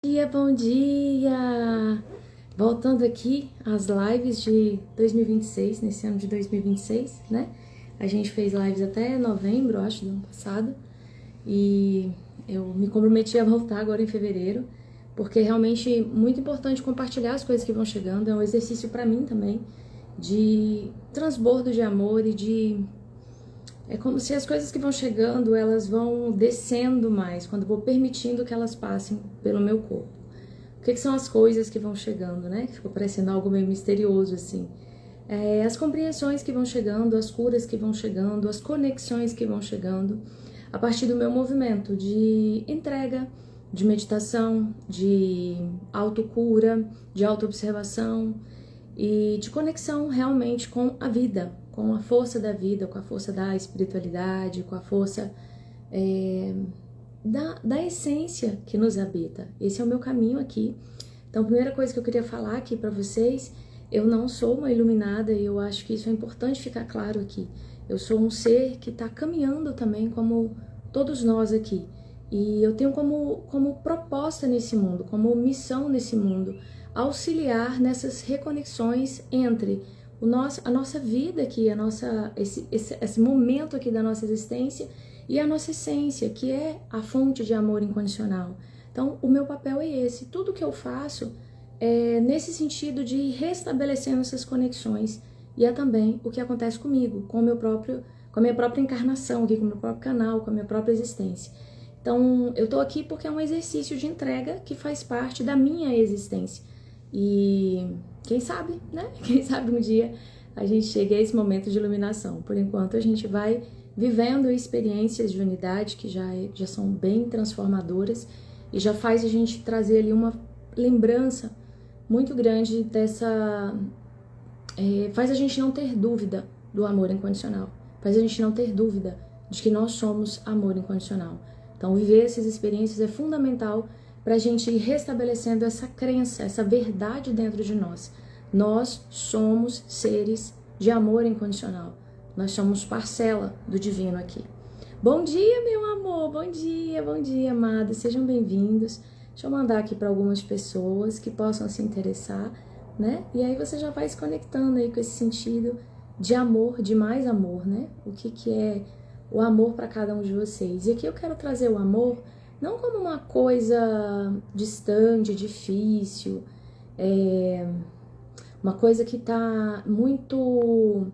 Bom dia! Voltando aqui às lives de 2026, nesse ano de 2026, né? A gente fez lives até novembro, acho, do ano passado. E eu me comprometi a voltar agora em fevereiro, porque é realmente muito importante compartilhar as coisas que vão chegando. É um exercício para mim também, de transbordo de amor e de... É como se as coisas que vão chegando, elas vão descendo mais, quando eu vou permitindo que elas passem pelo meu corpo. O que são as coisas que vão chegando, né? Ficou parecendo algo meio misterioso, assim. As compreensões que vão chegando, as curas que vão chegando, as conexões que vão chegando, a partir do meu movimento de entrega, de meditação, de autocura, de autoobservação e de conexão realmente com a vida, com a força da vida, com a força da espiritualidade, com a força da essência que nos habita. Esse é o meu caminho aqui. Então, a primeira coisa que eu queria falar aqui para vocês, eu não sou uma iluminada e eu acho que isso é importante ficar claro aqui. Eu sou um ser que está caminhando também como todos nós aqui. E eu tenho como proposta nesse mundo, como missão nesse mundo, auxiliar nessas reconexões entre a nossa vida aqui, esse momento aqui da nossa existência e a nossa essência, que é a fonte de amor incondicional. Então, o meu papel é esse. Tudo que eu faço é nesse sentido de ir restabelecendo essas conexões. E é também o que acontece comigo, com a minha própria encarnação aqui, com o meu próprio canal, com a minha própria existência. Então, eu tô aqui porque é um exercício de entrega que faz parte da minha existência. E quem sabe, né? Quem sabe um dia a gente chega a esse momento de iluminação. Por enquanto, a gente vai vivendo experiências de unidade que já são bem transformadoras e já faz a gente trazer ali uma lembrança muito grande dessa... faz a gente não ter dúvida do amor incondicional, faz a gente não ter dúvida de que nós somos amor incondicional. Então, viver essas experiências é fundamental para a gente ir restabelecendo essa crença, essa verdade dentro de nós. Nós somos seres de amor incondicional. Nós somos parcela do divino aqui. Bom dia, meu amor! Bom dia, amada! Sejam bem-vindos. Deixa eu mandar aqui para algumas pessoas que possam se interessar, né? E aí você já vai se conectando aí com esse sentido de amor, de mais amor, né? O que é o amor para cada um de vocês. E aqui eu quero trazer o amor não como uma coisa distante, difícil, uma coisa que tá muito...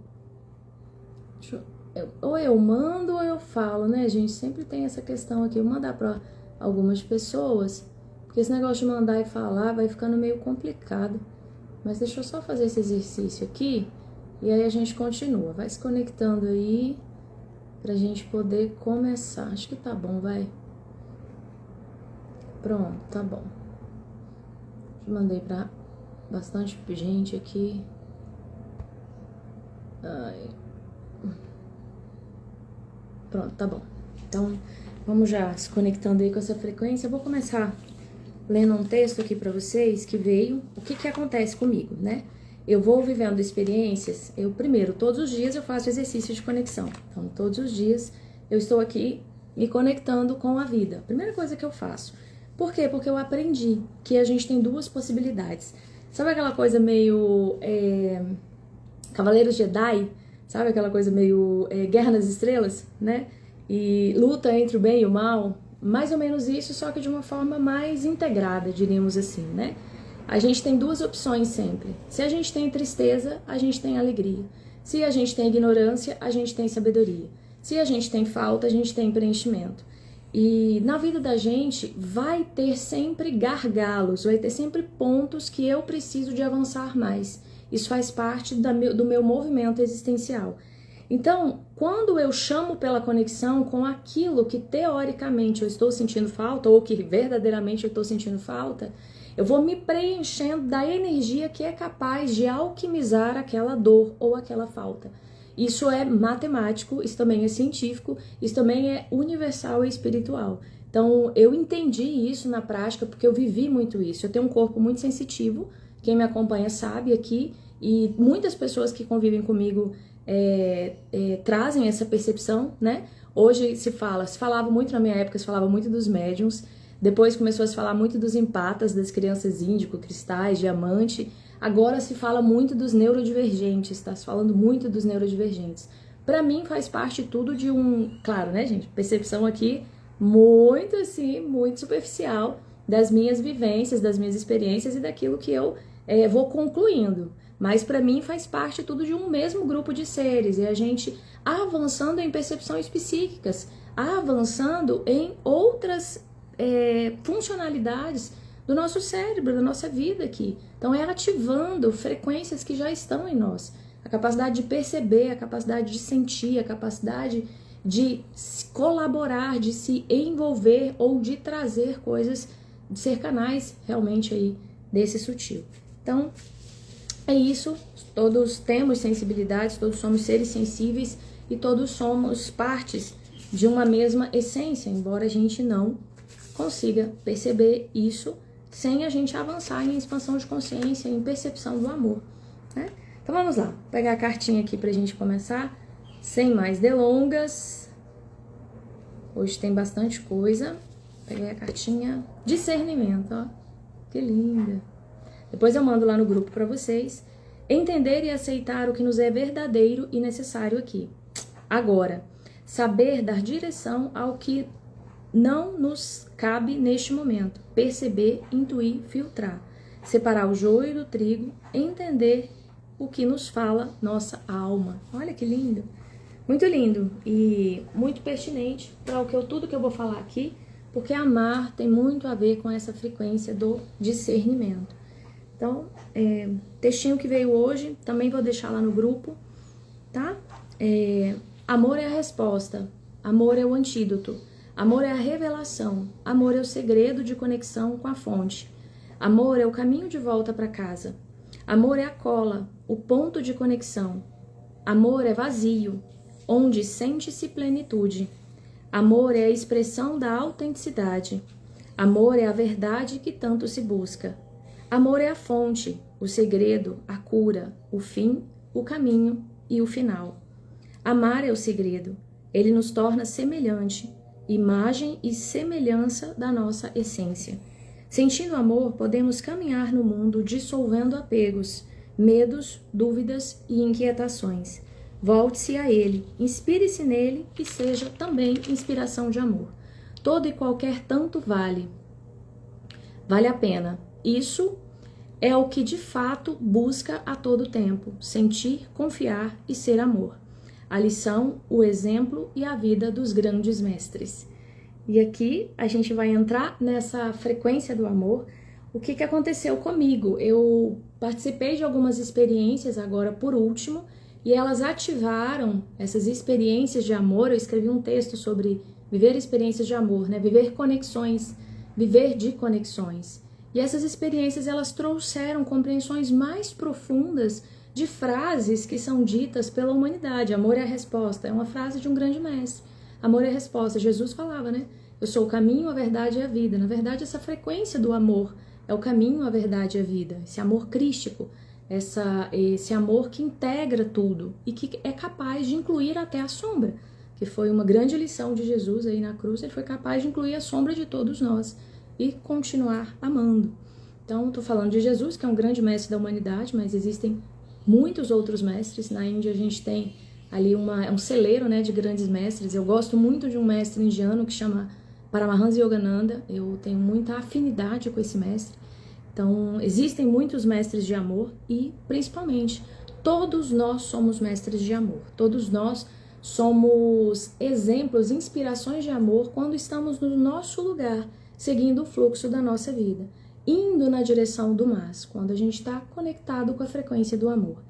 Ou eu mando ou eu falo, né, gente? Sempre tem essa questão aqui. Eu mandar para algumas pessoas, porque esse negócio de mandar e falar vai ficando meio complicado. Mas deixa eu só fazer esse exercício aqui e aí a gente continua. Vai se conectando aí pra gente poder começar. Acho que tá bom, vai. Pronto, tá bom. Mandei pra bastante gente aqui. Ai. Pronto, tá bom. Então, vamos já se conectando aí com essa frequência. Eu vou começar lendo um texto aqui pra vocês que veio. O que acontece comigo, né? Eu vou vivendo experiências. Primeiro, todos os dias eu faço exercício de conexão. Então, todos os dias eu estou aqui me conectando com a vida. Primeira coisa que eu faço. Por quê? Porque eu aprendi que a gente tem duas possibilidades. Sabe aquela coisa meio... Cavaleiros Jedi? Sabe aquela coisa meio Guerra nas Estrelas, né? E luta entre o bem e o mal. Mais ou menos isso, só que de uma forma mais integrada, diríamos assim, né? A gente tem duas opções sempre. Se a gente tem tristeza, a gente tem alegria. Se a gente tem ignorância, a gente tem sabedoria. Se a gente tem falta, a gente tem preenchimento. E na vida da gente vai ter sempre gargalos, vai ter sempre pontos que eu preciso de avançar mais. Isso faz parte do meu movimento existencial. Então, quando eu chamo pela conexão com aquilo que teoricamente eu estou sentindo falta, ou que verdadeiramente eu estou sentindo falta, eu vou me preenchendo da energia que é capaz de alquimizar aquela dor ou aquela falta. Isso é matemático, isso também é científico, isso também é universal e espiritual. Então, eu entendi isso na prática porque eu vivi muito isso. Eu tenho um corpo muito sensitivo, quem me acompanha sabe aqui, e muitas pessoas que convivem comigo trazem essa percepção, né? Hoje se falava muito na minha época, se falava muito dos médiums, Depois começou a se falar muito dos empatas, das crianças índico, cristais, diamante. Agora se fala muito dos neurodivergentes, está se falando muito dos neurodivergentes. Para mim faz parte tudo de claro, né, gente? Percepção aqui muito assim, muito superficial das minhas vivências, das minhas experiências e daquilo que eu vou concluindo. Mas para mim faz parte tudo de um mesmo grupo de seres. E a gente avançando em percepções psíquicas, avançando em outras funcionalidades do nosso cérebro, da nossa vida aqui. Então é ativando frequências que já estão em nós. A capacidade de perceber, a capacidade de sentir, a capacidade de colaborar, de se envolver ou de trazer coisas, de ser canais realmente aí desse sutil. Então, é isso. Todos temos sensibilidades, todos somos seres sensíveis e todos somos partes de uma mesma essência, embora a gente não consiga perceber isso sem a gente avançar em expansão de consciência, em percepção do amor, né? Então vamos lá, vou pegar a cartinha aqui pra gente começar, sem mais delongas. Hoje tem bastante coisa. Peguei a cartinha discernimento, ó, que linda. Depois eu mando lá no grupo pra vocês. Entender e aceitar o que nos é verdadeiro e necessário aqui. Agora, saber dar direção ao que não nos cabe neste momento. Perceber, intuir, filtrar. Separar o joio do trigo, entender o que nos fala nossa alma. Olha que lindo. Muito lindo e muito pertinente para tudo que eu vou falar aqui, porque amar tem muito a ver com essa frequência do discernimento. Então, textinho que veio hoje, também vou deixar lá no grupo, tá? Amor é a resposta, amor é o antídoto, amor é a revelação, amor é o segredo de conexão com a fonte, amor é o caminho de volta para casa, amor é a cola, o ponto de conexão, amor é vazio, onde sente-se plenitude, amor é a expressão da autenticidade, amor é a verdade que tanto se busca, amor é a fonte, o segredo, a cura, o fim, o caminho e o final. Amar é o segredo, ele nos torna semelhante, imagem e semelhança da nossa essência. Sentindo amor, podemos caminhar no mundo dissolvendo apegos, medos, dúvidas e inquietações. Volte-se a ele, inspire-se nele e seja também inspiração de amor. Todo e qualquer tanto vale a pena. Isso é o que de fato busca a todo tempo, sentir, confiar e ser amor. A lição, o exemplo e a vida dos grandes mestres. E aqui a gente vai entrar nessa frequência do amor. O que aconteceu comigo? Eu participei de algumas experiências agora por último, e elas ativaram essas experiências de amor. Eu escrevi um texto sobre viver experiências de amor, né? Viver conexões, viver de conexões. E essas experiências, elas trouxeram compreensões mais profundas de frases que são ditas pela humanidade. Amor é a resposta, é uma frase de um grande mestre. Amor é a resposta. Jesus falava, né? Eu sou o caminho, a verdade e a vida. Na verdade, essa frequência do amor é o caminho, a verdade e a vida. Esse amor crístico, esse amor que integra tudo e que é capaz de incluir até a sombra, que foi uma grande lição de Jesus aí na cruz. Ele foi capaz de incluir a sombra de todos nós e continuar amando. Então, estou falando de Jesus, que é um grande mestre da humanidade, mas existem muitos outros mestres. Na Índia a gente tem ali um celeiro, né, de grandes mestres. Eu gosto muito de um mestre indiano que chama Paramahansa Yogananda. Eu tenho muita afinidade com esse mestre. Então, existem muitos mestres de amor e, principalmente, todos nós somos mestres de amor. Todos nós somos exemplos, inspirações de amor quando estamos no nosso lugar, seguindo o fluxo da nossa vida, indo na direção do mas, quando a gente está conectado com a frequência do amor.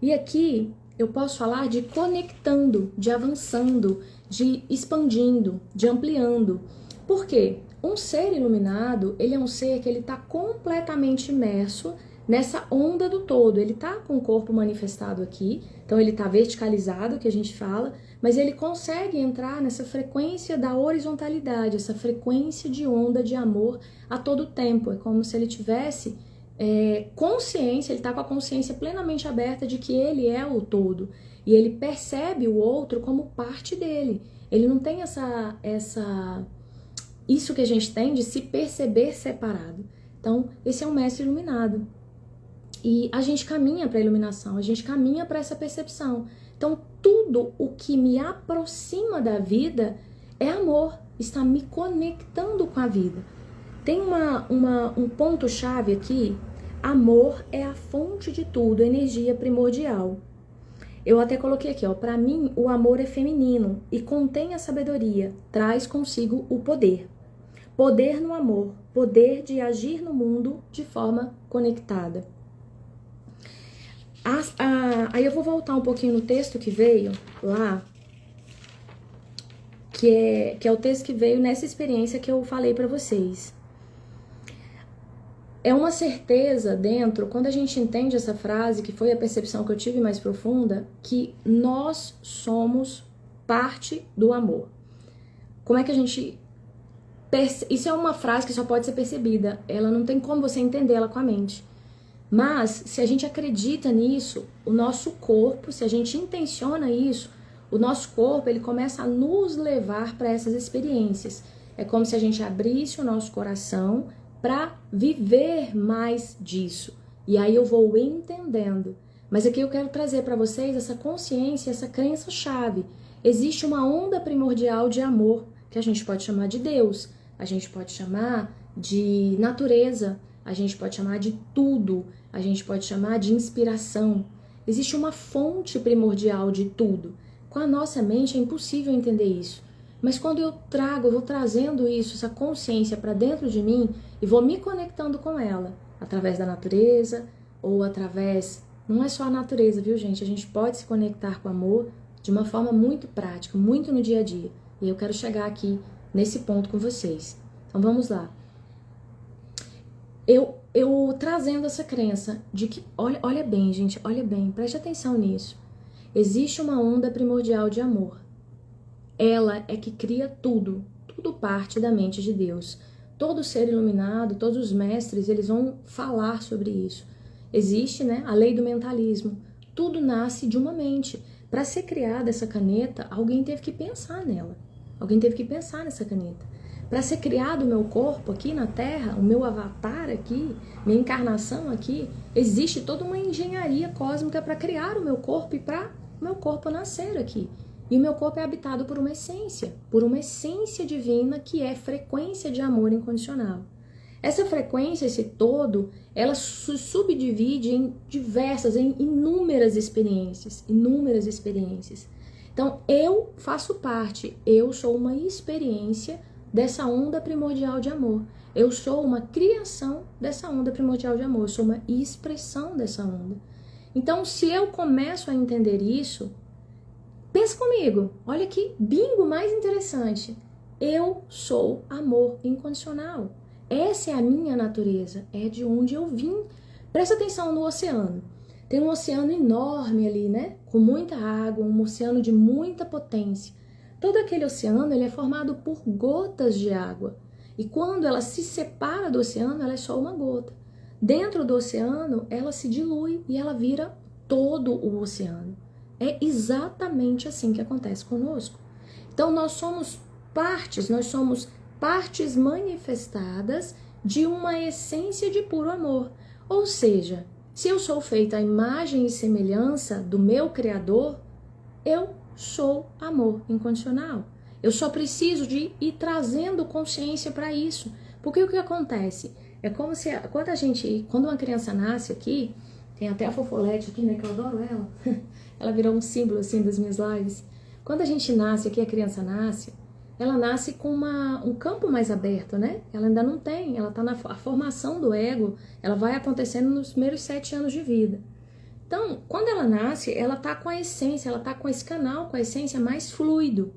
E aqui eu posso falar de conectando, de avançando, de expandindo, de ampliando. Por quê? Um ser iluminado, ele é um ser que ele está completamente imerso nessa onda do todo. Ele está com o corpo manifestado aqui, então ele está verticalizado, que a gente fala, mas ele consegue entrar nessa frequência da horizontalidade, essa frequência de onda de amor a todo tempo. É como se ele tivesse consciência, ele está com a consciência plenamente aberta de que ele é o todo. E ele percebe o outro como parte dele. Ele não tem essa isso que a gente tem de se perceber separado. Então, esse é um mestre iluminado. E a gente caminha para a iluminação, a gente caminha para essa percepção. Então, tudo o que me aproxima da vida é amor, está me conectando com a vida. Tem um ponto-chave aqui: amor é a fonte de tudo, energia primordial. Eu até coloquei aqui, ó, para mim o amor é feminino e contém a sabedoria, traz consigo o poder. Poder no amor, poder de agir no mundo de forma conectada. Aí eu vou voltar um pouquinho no texto que veio lá, que é o texto que veio nessa experiência que eu falei para vocês. É uma certeza dentro, quando a gente entende essa frase, que foi a percepção que eu tive mais profunda, que nós somos parte do amor. Como é que a gente... Isso é uma frase que só pode ser percebida, ela não tem como você entender ela com a mente. Mas, se a gente acredita nisso, o nosso corpo, se a gente intenciona isso, o nosso corpo, ele começa a nos levar para essas experiências. É como se a gente abrisse o nosso coração para viver mais disso. E aí eu vou entendendo. Mas aqui eu quero trazer para vocês essa consciência, essa crença-chave. Existe uma onda primordial de amor, que a gente pode chamar de Deus, a gente pode chamar de natureza, a gente pode chamar de tudo, a gente pode chamar de inspiração. Existe uma fonte primordial de tudo. Com a nossa mente é impossível entender isso. Mas quando eu vou trazendo isso, essa consciência para dentro de mim e vou me conectando com ela, através da natureza ou através... Não é só a natureza, viu, gente? A gente pode se conectar com o amor de uma forma muito prática, muito no dia a dia. E eu quero chegar aqui nesse ponto com vocês. Então vamos lá. Eu trazendo essa crença de que, olha bem, gente, olha bem, preste atenção nisso. Existe uma onda primordial de amor. Ela é que cria tudo, tudo parte da mente de Deus. Todo ser iluminado, todos os mestres, eles vão falar sobre isso. Existe, né, a lei do mentalismo. Tudo nasce de uma mente. Para ser criada essa caneta, alguém teve que pensar nela. Alguém teve que pensar nessa caneta. Para ser criado o meu corpo aqui na Terra, o meu avatar aqui, minha encarnação aqui, existe toda uma engenharia cósmica para criar o meu corpo e para o meu corpo nascer aqui. E o meu corpo é habitado por uma essência divina que é frequência de amor incondicional. Essa frequência, esse todo, ela se subdivide em inúmeras experiências, Então, eu faço parte, eu sou uma experiência dessa onda primordial de amor. Eu sou uma criação dessa onda primordial de amor, eu sou uma expressão dessa onda. Então, se eu começo a entender isso, pensa comigo, olha que bingo mais interessante. Eu sou amor incondicional. Essa é a minha natureza, é de onde eu vim. Presta atenção no oceano. Tem um oceano enorme ali, né? Com muita água, um oceano de muita potência. Todo aquele oceano ele é formado por gotas de água. E quando ela se separa do oceano, ela é só uma gota. Dentro do oceano, ela se dilui e ela vira todo o oceano. É exatamente assim que acontece conosco. Então, nós somos partes manifestadas de uma essência de puro amor. Ou seja, se eu sou feita à imagem e semelhança do meu Criador, eu sou amor incondicional. Eu só preciso de ir trazendo consciência para isso. Porque o que acontece? É como se, quando uma criança nasce aqui, tem até a Fofolete aqui, né, que eu adoro ela. Ela virou um símbolo, assim, das minhas lives. Quando a gente nasce aqui, a criança nasce, ela nasce com um campo mais aberto, né? Ela ainda não tem, ela tá a formação do ego, ela vai acontecendo nos primeiros 7 anos de vida. Então, quando ela nasce, ela tá com a essência, ela tá com esse canal, com a essência mais fluido.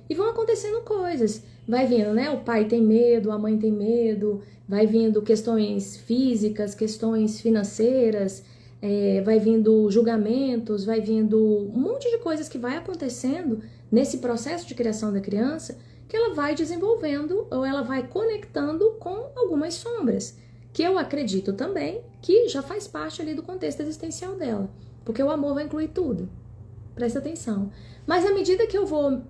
E vão acontecendo coisas. Vai vindo, né? O pai tem medo, a mãe tem medo, vai vindo questões físicas, questões financeiras, vai vindo julgamentos, vai vindo um monte de coisas que vai acontecendo nesse processo de criação da criança, que ela vai desenvolvendo ou ela vai conectando com algumas sombras, que eu acredito também que já faz parte ali do contexto existencial dela, porque o amor vai incluir tudo. Presta atenção. Mas à medida que eu vou,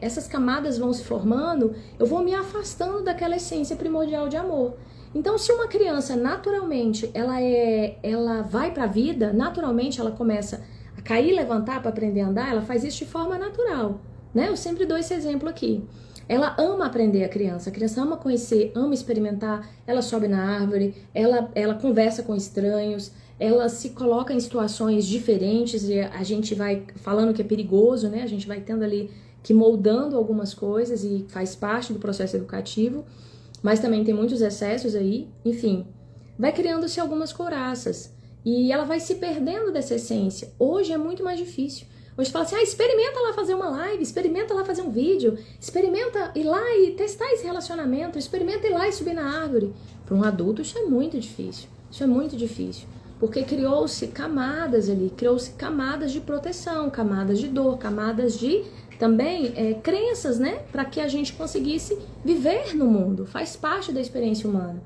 essas camadas vão se formando, eu vou me afastando daquela essência primordial de amor. Então, se uma criança naturalmente ela vai para a vida, naturalmente ela começa a cair, levantar para aprender a andar, ela faz isso de forma natural, né? Eu sempre dou esse exemplo aqui. Ela ama aprender a criança ama conhecer, ama experimentar, ela sobe na árvore, ela conversa com estranhos, ela se coloca em situações diferentes e a gente vai falando que é perigoso, né? A gente vai tendo ali que moldando algumas coisas e faz parte do processo educativo, mas também tem muitos excessos aí, enfim. Vai criando-se algumas couraças e ela vai se perdendo dessa essência. Hoje é muito mais difícil. Hoje fala assim, experimenta lá fazer uma live, experimenta lá fazer um vídeo, experimenta ir lá e testar esse relacionamento, experimenta ir lá e subir na árvore. Para um adulto isso é muito difícil, porque criou-se camadas ali, criou-se camadas de proteção, camadas de dor, camadas de também crenças, né, para que a gente conseguisse viver no mundo, faz parte da experiência humana.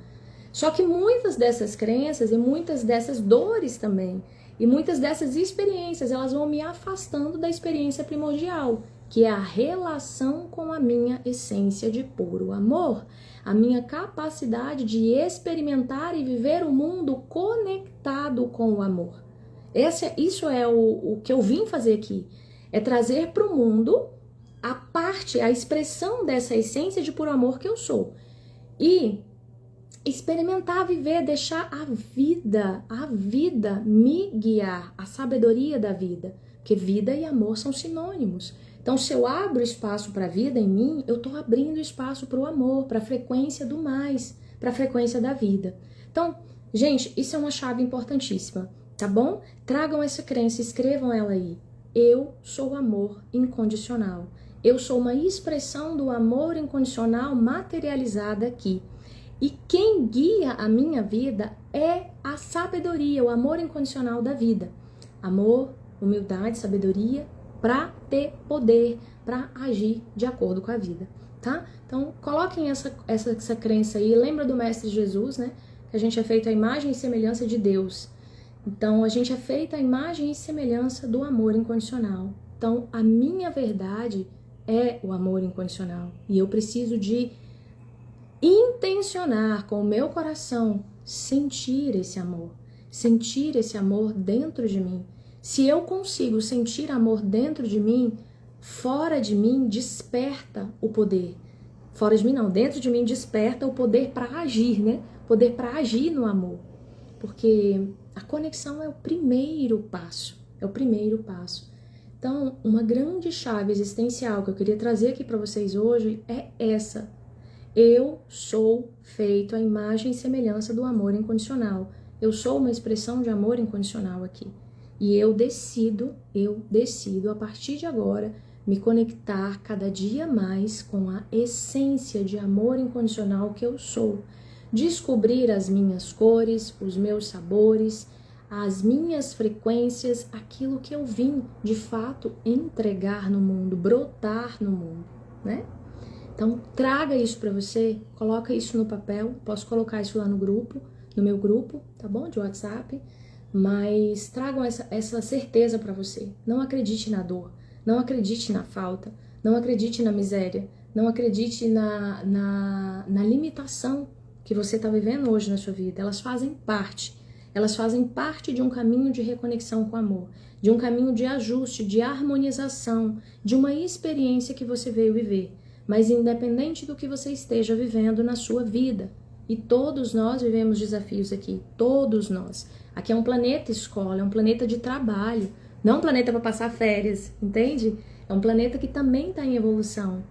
Só que muitas dessas crenças e muitas dessas dores também, e muitas dessas experiências, elas vão me afastando da experiência primordial, que é a relação com a minha essência de puro amor, a minha capacidade de experimentar e viver o mundo conectado com o amor. Isso é o que eu vim fazer aqui, é trazer para o mundo a expressão dessa essência de puro amor que eu sou. E experimentar, viver, deixar a vida me guiar, a sabedoria da vida, porque vida e amor são sinônimos. Então, se eu abro espaço para a vida em mim, eu estou abrindo espaço para o amor, para a frequência do mais, para a frequência da vida. Então, gente, isso é uma chave importantíssima, tá bom? Tragam essa crença, escrevam ela aí. Eu sou amor incondicional. Eu sou uma expressão do amor incondicional materializada aqui. E quem guia a minha vida é a sabedoria, o amor incondicional da vida. Amor, humildade, sabedoria, para ter poder, para agir de acordo com a vida, tá? Então, coloquem essa crença aí. Lembra do Mestre Jesus, né? Que a gente é feito à imagem e semelhança de Deus. Então, a gente é feito à imagem e semelhança do amor incondicional. Então, a minha verdade é o amor incondicional. E eu preciso de intencionar com o meu coração sentir esse amor dentro de mim. Se eu consigo sentir amor dentro de mim, fora de mim desperta o poder. Fora de mim não, dentro de mim desperta o poder para agir, né? Poder para agir no amor. Porque a conexão é o primeiro passo, Então, uma grande chave existencial que eu queria trazer aqui para vocês hoje é essa. Eu sou feito à imagem e semelhança do amor incondicional. Eu sou uma expressão de amor incondicional aqui. E eu decido, a partir de agora, me conectar cada dia mais com a essência de amor incondicional que eu sou. Descobrir as minhas cores, os meus sabores, as minhas frequências, aquilo que eu vim, de fato, entregar no mundo, brotar no mundo, né? Então, traga isso para você, coloca isso no papel, posso colocar isso lá no meu grupo, tá bom? De WhatsApp, mas tragam essa certeza para você. Não acredite na dor, não acredite na falta, não acredite na miséria, não acredite na limitação que você está vivendo hoje na sua vida. Elas fazem parte de um caminho de reconexão com o amor, de um caminho de ajuste, de harmonização, de uma experiência que você veio viver. Mas independente do que você esteja vivendo na sua vida, e todos nós vivemos desafios aqui, todos nós. Aqui é um planeta escola, é um planeta de trabalho, não é um planeta para passar férias, entende? É um planeta que também está em evolução.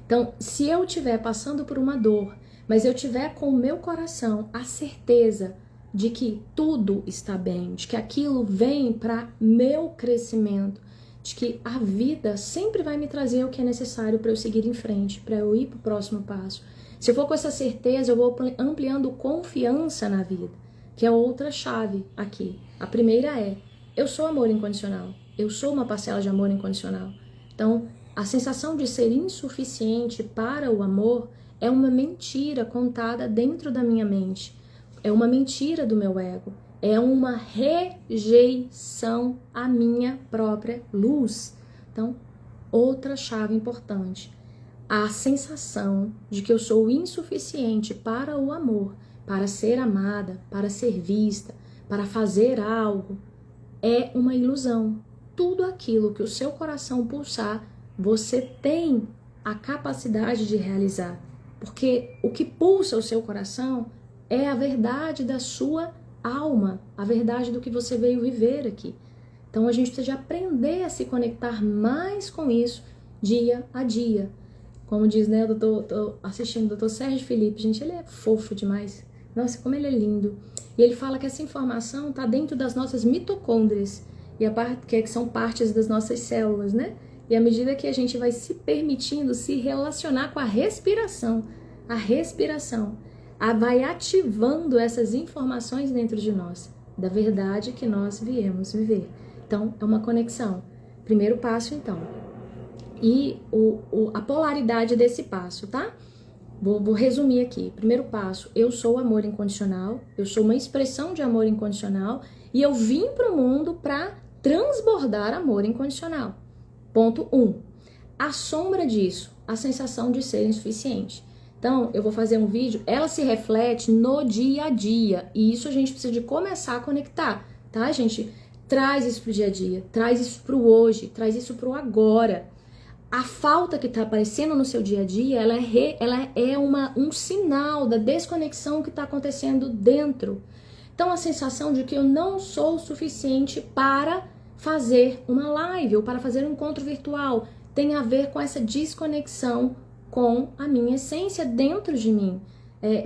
Então, se eu estiver passando por uma dor, mas eu tiver com o meu coração a certeza de que tudo está bem, de que aquilo vem para meu crescimento, de que a vida sempre vai me trazer o que é necessário para eu seguir em frente, para eu ir para o próximo passo. Se eu for com essa certeza, eu vou ampliando confiança na vida, que é outra chave aqui. A primeira é, eu sou amor incondicional, eu sou uma parcela de amor incondicional. Então, a sensação de ser insuficiente para o amor é uma mentira contada dentro da minha mente, é uma mentira do meu ego. é uma rejeição à minha própria luz. Então, outra chave importante, a sensação de que eu sou insuficiente para o amor, para ser amada, para ser vista, para fazer algo, é uma ilusão. Tudo aquilo que o seu coração pulsar, você tem a capacidade de realizar. Porque o que pulsa o seu coração é a verdade da sua alma, a verdade do que você veio viver aqui. Então a gente precisa de aprender a se conectar mais com isso dia a dia. Como diz, né, eu tô assistindo o Dr. Sérgio Felipe, gente, ele é fofo demais. Nossa, como ele é lindo. E ele fala que essa informação está dentro das nossas mitocôndrias, que são partes das nossas células, né? E à medida que a gente vai se permitindo se relacionar com a respiração vai ativando essas informações dentro de nós, da verdade que nós viemos viver. Então, é uma conexão. Primeiro passo, então. E a polaridade desse passo, tá? Vou resumir aqui. Primeiro passo, eu sou amor incondicional, eu sou uma expressão de amor incondicional e eu vim para o mundo para transbordar amor incondicional. Ponto 1. A sombra disso, a sensação de ser insuficiente. Então, eu vou fazer um vídeo, ela se reflete no dia a dia e isso a gente precisa de começar a conectar, tá, gente? Traz isso pro dia a dia, traz isso pro hoje, traz isso pro agora. A falta que está aparecendo no seu dia a dia, ela é um sinal da desconexão que está acontecendo dentro. Então, a sensação de que eu não sou o suficiente para fazer uma live ou para fazer um encontro virtual tem a ver com essa desconexão com a minha essência dentro de mim.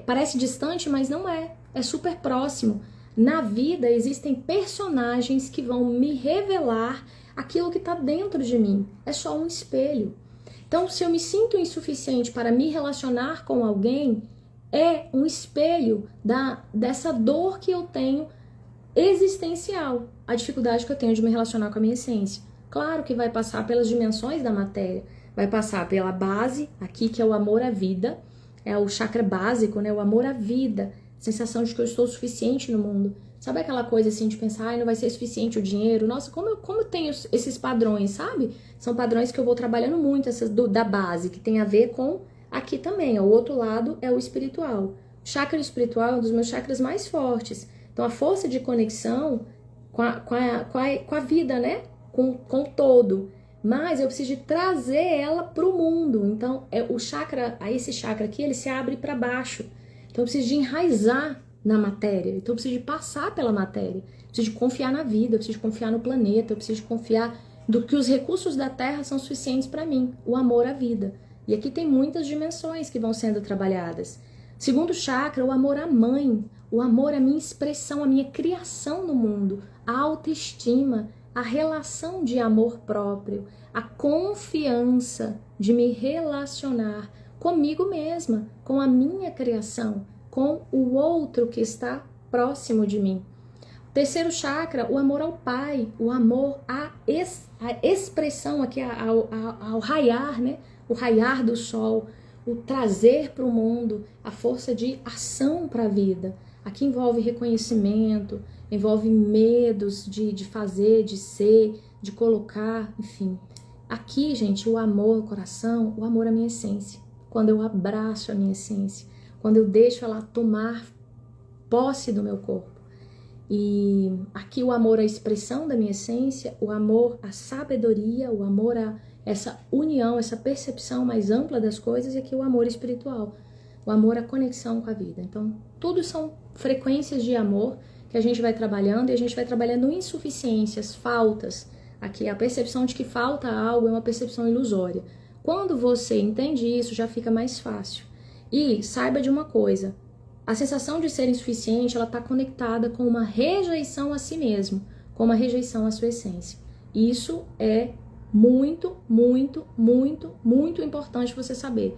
Parece distante, mas não é. É super próximo. Na vida, existem personagens que vão me revelar aquilo que está dentro de mim. É só um espelho. Então, se eu me sinto insuficiente para me relacionar com alguém, é um espelho dessa dor que eu tenho existencial, a dificuldade que eu tenho de me relacionar com a minha essência. Claro que vai passar pelas dimensões da matéria, vai passar pela base, aqui que é o amor à vida, é o chakra básico, né? O amor à vida, sensação de que eu estou suficiente no mundo. Sabe aquela coisa assim de pensar, ai, não vai ser suficiente o dinheiro? Nossa, como eu tenho esses padrões, sabe? São padrões que eu vou trabalhando muito, essas da base, que tem a ver com aqui também. O outro lado é o espiritual. O chakra espiritual é um dos meus chakras mais fortes. Então, a força de conexão com a vida, né? Com o todo. Mas eu preciso de trazer ela para o mundo. Então, esse chakra aqui, ele se abre para baixo. Então, eu preciso de enraizar na matéria. Então, eu preciso de passar pela matéria. Eu preciso de confiar na vida, eu preciso de confiar no planeta, eu preciso de confiar do que os recursos da Terra são suficientes para mim. O amor à vida. E aqui tem muitas dimensões que vão sendo trabalhadas. Segundo chakra, o amor à mãe. O amor à minha expressão, à minha criação no mundo. A autoestima, a relação de amor próprio, a confiança de me relacionar comigo mesma, com a minha criação, com o outro que está próximo de mim. Terceiro chakra, o amor ao Pai, o amor à expressão aqui, ao raiar, né? O raiar do sol, o trazer para o mundo a força de ação para a vida. Aqui envolve reconhecimento, envolve medos de fazer, de ser, de colocar, enfim. Aqui, gente, o amor ao coração, o amor à minha essência. Quando eu abraço a minha essência, quando eu deixo ela tomar posse do meu corpo. E aqui o amor à expressão da minha essência, o amor à sabedoria, o amor a essa união, essa percepção mais ampla das coisas, e aqui o amor espiritual, o amor à conexão com a vida. Então, tudo são frequências de amor que a gente vai trabalhando, e a gente vai trabalhando insuficiências, faltas. Aqui a percepção de que falta algo é uma percepção ilusória. Quando você entende isso, já fica mais fácil. E saiba de uma coisa, a sensação de ser insuficiente, ela está conectada com uma rejeição a si mesmo, com uma rejeição à sua essência. Isso é muito, muito, muito, muito importante você saber.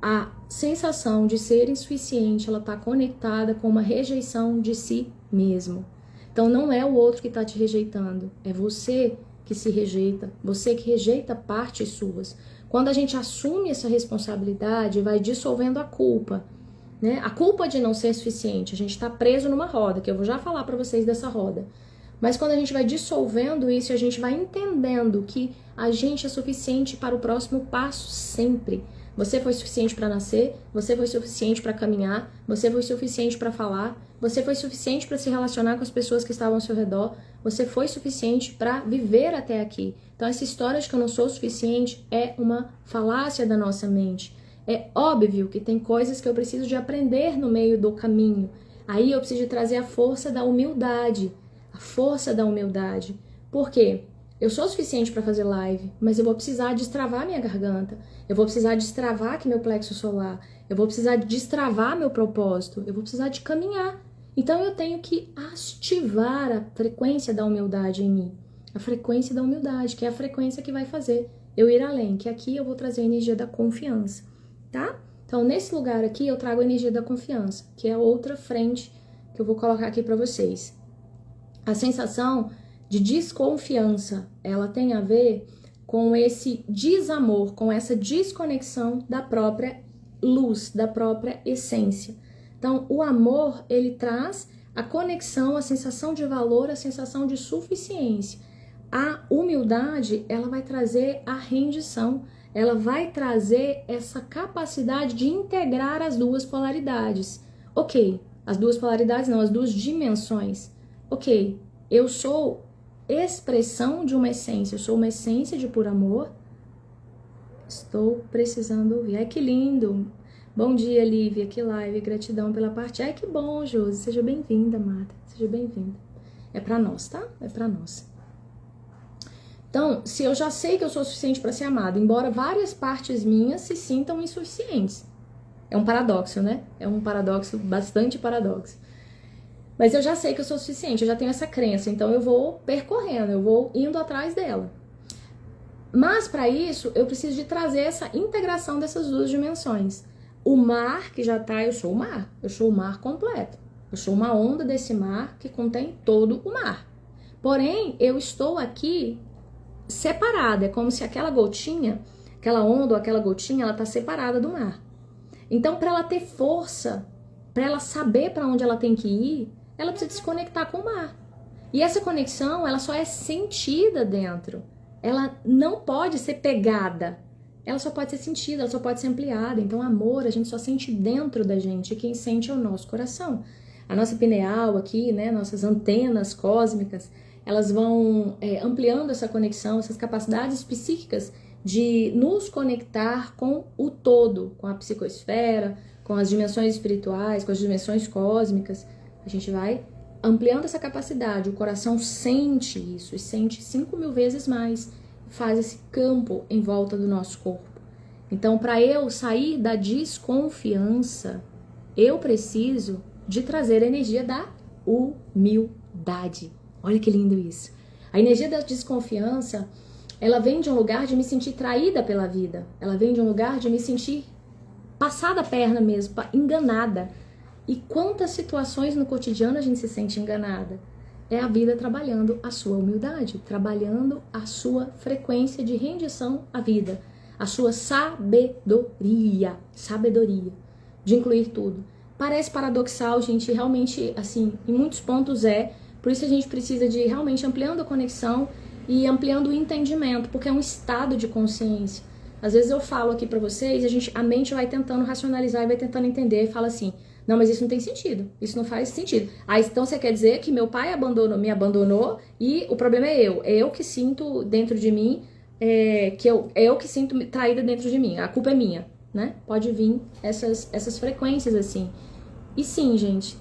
A sensação de ser insuficiente, ela está conectada com uma rejeição de si mesmo. Então não é o outro que está te rejeitando, é você que se rejeita, você que rejeita partes suas. Quando a gente assume essa responsabilidade, vai dissolvendo a culpa. né? A culpa de não ser suficiente. A gente está preso numa roda, que eu vou já falar para vocês dessa roda. Mas quando a gente vai dissolvendo isso, a gente vai entendendo que a gente é suficiente para o próximo passo sempre. Você foi suficiente para nascer, você foi suficiente para caminhar, você foi suficiente para falar, você foi suficiente para se relacionar com as pessoas que estavam ao seu redor, você foi suficiente para viver até aqui. Então essa história de que eu não sou suficiente é uma falácia da nossa mente. É óbvio que tem coisas que eu preciso de aprender no meio do caminho. Aí eu preciso de trazer a força da humildade. A força da humildade. Por quê? Eu sou suficiente para fazer live, mas eu vou precisar destravar minha garganta. Eu vou precisar destravar aqui meu plexo solar. Eu vou precisar destravar meu propósito. Eu vou precisar de caminhar. Então eu tenho que ativar a frequência da humildade em mim. A frequência da humildade, que é a frequência que vai fazer eu ir além. Que aqui eu vou trazer a energia da confiança, tá? Então nesse lugar aqui eu trago a energia da confiança, que é a outra frente que eu vou colocar aqui para vocês. A sensação de desconfiança, ela tem a ver com esse desamor, com essa desconexão da própria luz, da própria essência. Então, o amor, ele traz a conexão, a sensação de valor, a sensação de suficiência. A humildade, ela vai trazer a rendição, ela vai trazer essa capacidade de integrar as duas polaridades. Ok, as duas polaridades não, as duas dimensões. Ok, eu sou expressão de uma essência, eu sou uma essência de puro amor. Estou precisando ouvir. Ai, que lindo! Bom dia, Lívia, que live, gratidão pela parte. Ai, que bom, Josi, seja bem-vinda, Marta, seja bem-vinda. É pra nós, tá? É pra nós. Então, se eu já sei que eu sou suficiente para ser amado, embora várias partes minhas se sintam insuficientes. É um paradoxo, né? É um paradoxo, bastante paradoxo. Mas eu já sei que eu sou suficiente, eu já tenho essa crença, então eu vou percorrendo, eu vou indo atrás dela. Mas para isso, eu preciso de trazer essa integração dessas duas dimensões. O mar que já tá, eu sou o mar completo. Eu sou uma onda desse mar que contém todo o mar. Porém, eu estou aqui separada, é como se aquela gotinha, aquela onda ou aquela gotinha, ela tá separada do mar. Então, para ela ter força, para ela saber para onde ela tem que ir, ela precisa se conectar com o mar. E essa conexão, ela só é sentida dentro. Ela não pode ser pegada. Ela só pode ser sentida, ela só pode ser ampliada. Então, amor, a gente só sente dentro da gente. E quem sente é o nosso coração. A nossa pineal aqui, né, nossas antenas cósmicas, elas vão ampliando essa conexão, essas capacidades psíquicas de nos conectar com o todo, com a psicosfera, com as dimensões espirituais, com as dimensões cósmicas. A gente vai ampliando essa capacidade, o coração sente isso e sente 5.000 vezes mais, faz esse campo em volta do nosso corpo. Então, para eu sair da desconfiança, eu preciso de trazer a energia da humildade. Olha que lindo isso. A energia da desconfiança, ela vem de um lugar de me sentir traída pela vida. Ela vem de um lugar de me sentir passada a perna mesmo, enganada. E quantas situações no cotidiano a gente se sente enganada? É a vida trabalhando a sua humildade, trabalhando a sua frequência de rendição à vida, a sua sabedoria, de incluir tudo. Parece paradoxal, gente, realmente, assim, em muitos pontos é. Por isso a gente precisa de realmente ampliando a conexão e ampliando o entendimento, porque é um estado de consciência. Às vezes eu falo aqui pra vocês, a mente vai tentando racionalizar e vai tentando entender e fala assim: não, mas isso não tem sentido, isso não faz sentido. Ah, então você quer dizer que meu pai me abandonou e o problema é eu que sinto dentro de mim, eu que sinto traída dentro de mim, a culpa é minha, né? Pode vir essas frequências assim. E sim, gente,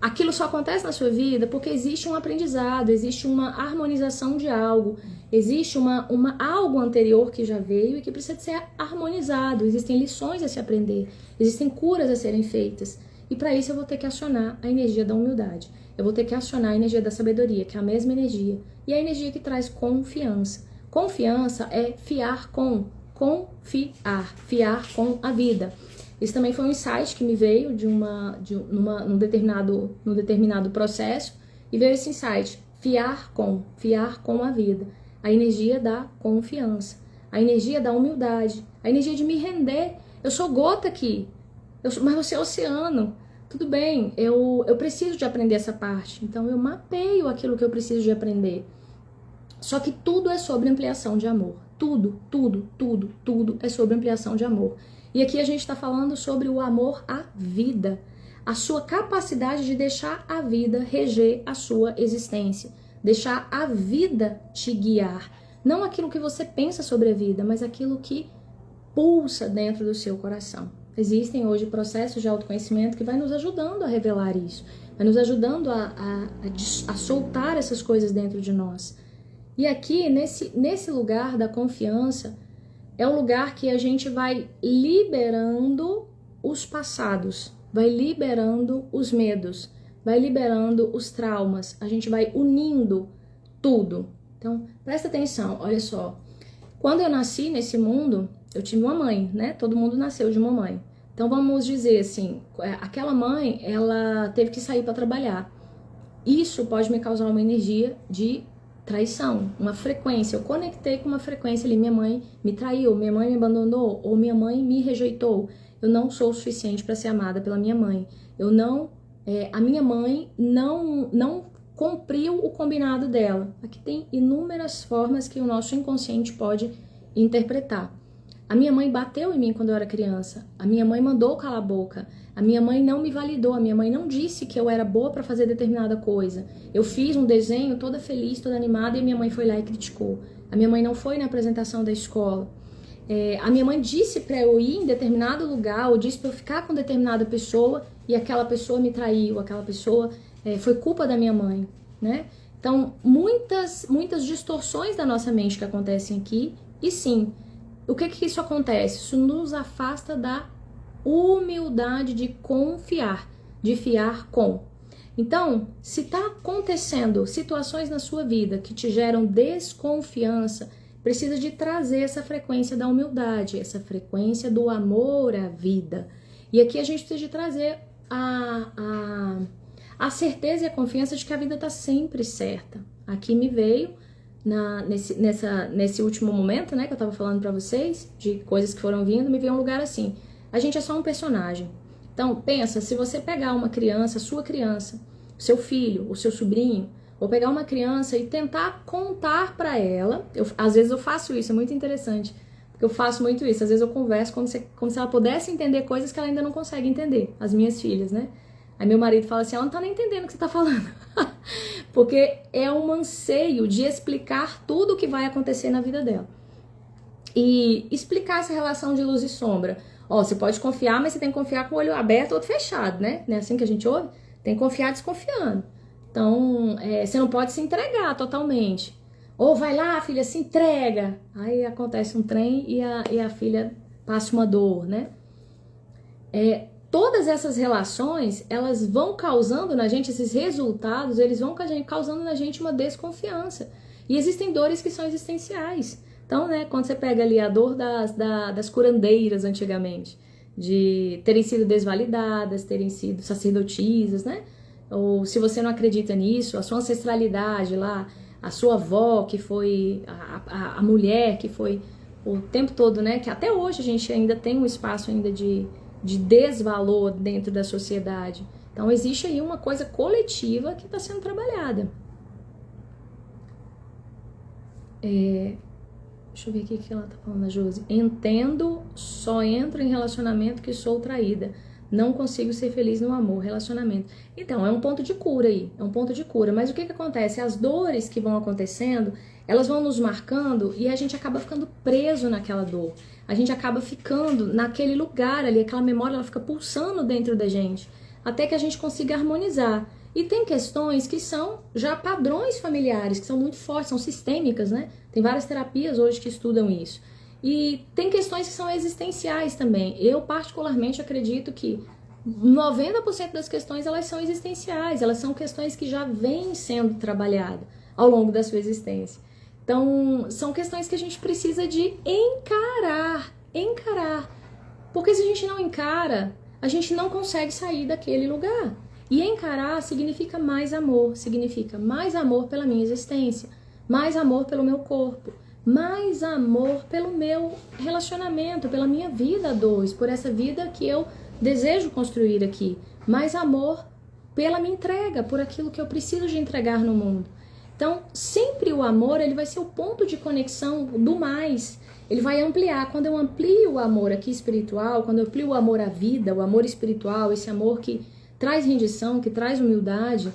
aquilo só acontece na sua vida porque existe um aprendizado, existe uma harmonização de algo, existe algo anterior que já veio e que precisa de ser harmonizado, existem lições a se aprender, existem curas a serem feitas. E para isso eu vou ter que acionar a energia da humildade, eu vou ter que acionar a energia da sabedoria, que é a mesma energia, e a energia que traz confiança. Confiança é fiar com a vida. Esse também foi um insight que me veio num determinado processo, e veio esse insight, fiar com a vida, a energia da confiança, a energia da humildade, a energia de me render. Eu sou gota aqui, Mas você é oceano. Tudo bem, eu preciso de aprender essa parte. Então eu mapeio aquilo que eu preciso de aprender. Só que tudo é sobre ampliação de amor. Tudo, tudo, tudo, tudo é sobre ampliação de amor. E aqui a gente está falando sobre o amor à vida. A sua capacidade de deixar a vida reger a sua existência. Deixar a vida te guiar. Não aquilo que você pensa sobre a vida, mas aquilo que pulsa dentro do seu coração. Existem hoje processos de autoconhecimento que vai nos ajudando a revelar isso. Vai nos ajudando a soltar essas coisas dentro de nós. E aqui, nesse lugar da confiança, é o lugar que a gente vai liberando os passados, vai liberando os medos, vai liberando os traumas, a gente vai unindo tudo. Então, presta atenção, olha só. Quando eu nasci nesse mundo, eu tive uma mãe, né? Todo mundo nasceu de uma mãe. Então, vamos dizer assim, aquela mãe, ela teve que sair para trabalhar. Isso pode me causar uma energia de traição, uma frequência. Eu conectei com uma frequência ali, minha mãe me traiu, minha mãe me abandonou, ou minha mãe me rejeitou. Eu não sou o suficiente para ser amada pela minha mãe. A minha mãe não cumpriu o combinado dela. Aqui tem inúmeras formas que o nosso inconsciente pode interpretar. A minha mãe bateu em mim quando eu era criança. A minha mãe mandou calar a boca. A minha mãe não me validou. A minha mãe não disse que eu era boa para fazer determinada coisa. Eu fiz um desenho toda feliz, toda animada, e minha mãe foi lá e criticou. A minha mãe não foi na apresentação da escola. A minha mãe disse para eu ir em determinado lugar, ou disse para eu ficar com determinada pessoa, e aquela pessoa me traiu, aquela pessoa foi culpa da minha mãe, né? Então, muitas distorções da nossa mente que acontecem aqui, e sim, o que isso acontece? Isso nos afasta da humildade de confiar, de fiar com. Então, se está acontecendo situações na sua vida que te geram desconfiança, precisa de trazer essa frequência da humildade, essa frequência do amor à vida. E aqui a gente precisa de trazer a certeza e a confiança de que a vida está sempre certa. Aqui me veio, nesse último momento, né, que eu estava falando para vocês, de coisas que foram vindo, me veio um lugar assim. A gente é só um personagem. Então, pensa, se você pegar uma criança, sua criança, seu filho, o seu sobrinho, ou pegar uma criança e tentar contar para ela, às vezes eu faço isso, é muito interessante, porque eu faço muito isso, às vezes eu converso como se ela pudesse entender coisas que ela ainda não consegue entender, as minhas filhas, né? Aí meu marido fala assim, ela não tá nem entendendo o que você tá falando, porque é um anseio de explicar tudo o que vai acontecer na vida dela. E explicar essa relação de luz e sombra. Ó, você pode confiar, mas você tem que confiar com o olho aberto ou outro fechado, né? Não é assim que a gente ouve? Tem que confiar desconfiando. Então, você não pode se entregar totalmente. Ou vai lá, filha, se entrega. Aí acontece um trem e a filha passa uma dor, né? Todas essas relações, elas vão causando na gente, esses resultados, eles vão causando na gente uma desconfiança. E existem dores que são existenciais. Então, né, quando você pega ali a dor das curandeiras antigamente, de terem sido desvalidadas, terem sido sacerdotisas, né? Ou se você não acredita nisso, a sua ancestralidade lá, a sua avó que foi, a mulher que foi o tempo todo, né? Que até hoje a gente ainda tem um espaço ainda de desvalor dentro da sociedade. Então existe aí uma coisa coletiva que está sendo trabalhada. Deixa eu ver aqui o que ela tá falando, a Josi. Entendo, só entro em relacionamento que sou traída. Não consigo ser feliz no amor, relacionamento. Então, é um ponto de cura aí, é um ponto de cura. Mas o que acontece? As dores que vão acontecendo, elas vão nos marcando e a gente acaba ficando preso naquela dor. A gente acaba ficando naquele lugar ali, aquela memória, ela fica pulsando dentro da gente, até que a gente consiga harmonizar. E tem questões que são já padrões familiares, que são muito fortes, são sistêmicas, né? Tem várias terapias hoje que estudam isso. E tem questões que são existenciais também. Eu, particularmente, acredito que 90% das questões, elas são existenciais. Elas são questões que já vêm sendo trabalhadas ao longo da sua existência. Então, são questões que a gente precisa de encarar. Porque se a gente não encara, a gente não consegue sair daquele lugar. E encarar significa mais amor pela minha existência, mais amor pelo meu corpo, mais amor pelo meu relacionamento, pela minha vida a dois, por essa vida que eu desejo construir aqui, mais amor pela minha entrega, por aquilo que eu preciso de entregar no mundo. Então, sempre o amor, ele vai ser o ponto de conexão do mais. Ele vai ampliar. Quando eu amplio o amor aqui espiritual, quando eu amplio o amor à vida, o amor espiritual, esse amor que traz rendição, que traz humildade,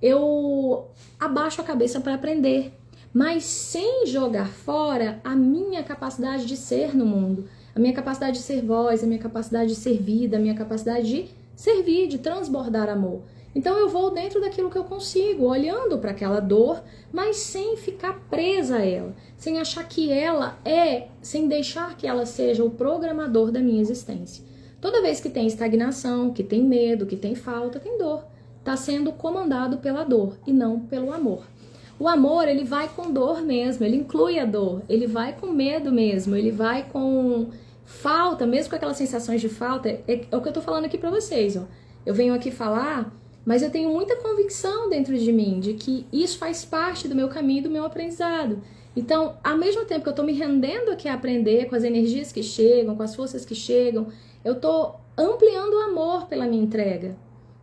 eu abaixo a cabeça para aprender, mas sem jogar fora a minha capacidade de ser no mundo, a minha capacidade de ser voz, a minha capacidade de ser vida, a minha capacidade de servir, de transbordar amor. Então eu vou dentro daquilo que eu consigo, olhando para aquela dor, mas sem ficar presa a ela, sem achar que ela sem deixar que ela seja o programador da minha existência. Toda vez que tem estagnação, que tem medo, que tem falta, tem dor. Está sendo comandado pela dor e não pelo amor. O amor, ele vai com dor mesmo, ele inclui a dor, ele vai com medo mesmo, ele vai com falta, mesmo com aquelas sensações de falta. É o que eu tô falando aqui para vocês, ó. Eu venho aqui falar, mas eu tenho muita convicção dentro de mim de que isso faz parte do meu caminho, do meu aprendizado. Então, ao mesmo tempo que eu tô me rendendo aqui a aprender com as energias que chegam, com as forças que chegam, eu tô ampliando o amor pela minha entrega.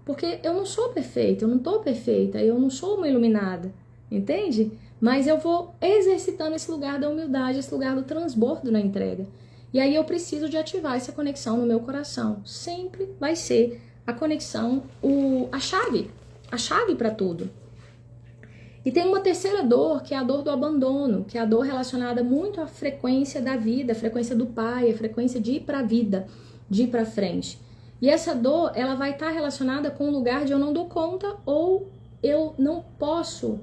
Porque eu não sou perfeita, eu não tô perfeita, eu não sou uma iluminada, entende? Mas eu vou exercitando esse lugar da humildade, esse lugar do transbordo na entrega. E aí eu preciso de ativar essa conexão no meu coração. Sempre vai ser a conexão, a chave para tudo. E tem uma terceira dor, que é a dor do abandono, que é a dor relacionada muito à frequência da vida, a frequência do pai, a frequência de ir para a vida, de ir para frente. E essa dor, ela vai estar relacionada com o lugar de eu não dou conta ou eu não posso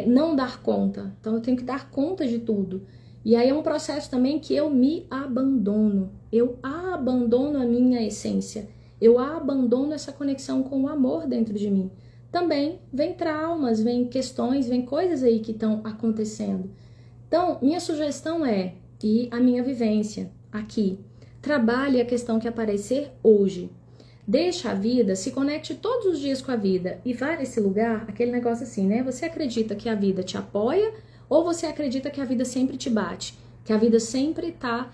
não dar conta. Então eu tenho que dar conta de tudo. E aí é um processo também que eu me abandono. Eu abandono a minha essência. Eu abandono essa conexão com o amor dentro de mim. Também vem traumas, vem questões, vem coisas aí que estão acontecendo. Então, minha sugestão e a minha vivência aqui, trabalhe a questão que aparecer hoje. Deixa a vida, se conecte todos os dias com a vida e vá nesse lugar, aquele negócio assim, né? Você acredita que a vida te apoia ou você acredita que a vida sempre te bate? Que a vida sempre tá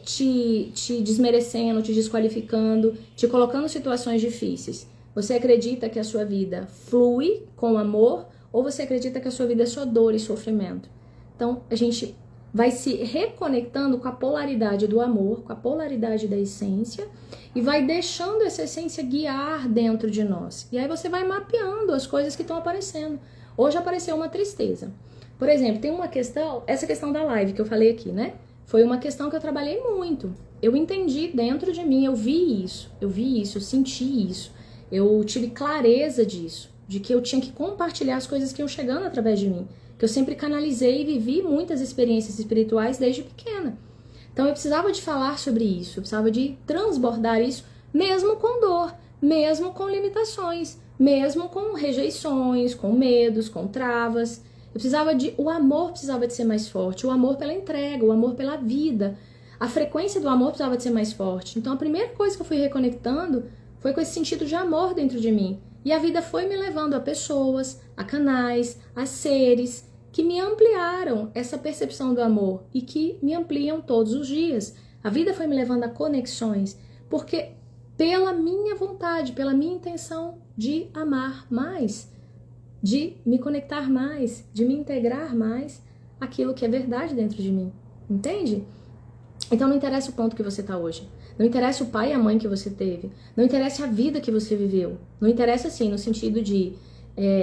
te desmerecendo, te desqualificando, te colocando em situações difíceis? Você acredita que a sua vida flui com amor ou você acredita que a sua vida é só dor e sofrimento? Então, a gente vai se reconectando com a polaridade do amor, com a polaridade da essência e vai deixando essa essência guiar dentro de nós. E aí você vai mapeando as coisas que estão aparecendo. Hoje apareceu uma tristeza. Por exemplo, tem uma questão, essa questão da live que eu falei aqui, né? Foi uma questão que eu trabalhei muito. Eu entendi dentro de mim, eu vi isso, eu senti isso. Eu tive clareza disso, de que eu tinha que compartilhar as coisas que iam chegando através de mim. Que eu sempre canalizei e vivi muitas experiências espirituais desde pequena. Então eu precisava de falar sobre isso, eu precisava de transbordar isso, mesmo com dor, mesmo com limitações, mesmo com rejeições, com medos, com travas. O amor precisava de ser mais forte, o amor pela entrega, o amor pela vida. A frequência do amor precisava de ser mais forte. Então a primeira coisa que eu fui reconectando foi com esse sentido de amor dentro de mim. E a vida foi me levando a pessoas, a canais, a seres que me ampliaram essa percepção do amor e que me ampliam todos os dias. A vida foi me levando a conexões, porque pela minha vontade, pela minha intenção de amar mais, de me conectar mais, de me integrar mais aquilo que é verdade dentro de mim. Entende? Então não interessa o ponto que você está hoje. Não interessa o pai e a mãe que você teve. Não interessa a vida que você viveu. Não interessa assim, no sentido de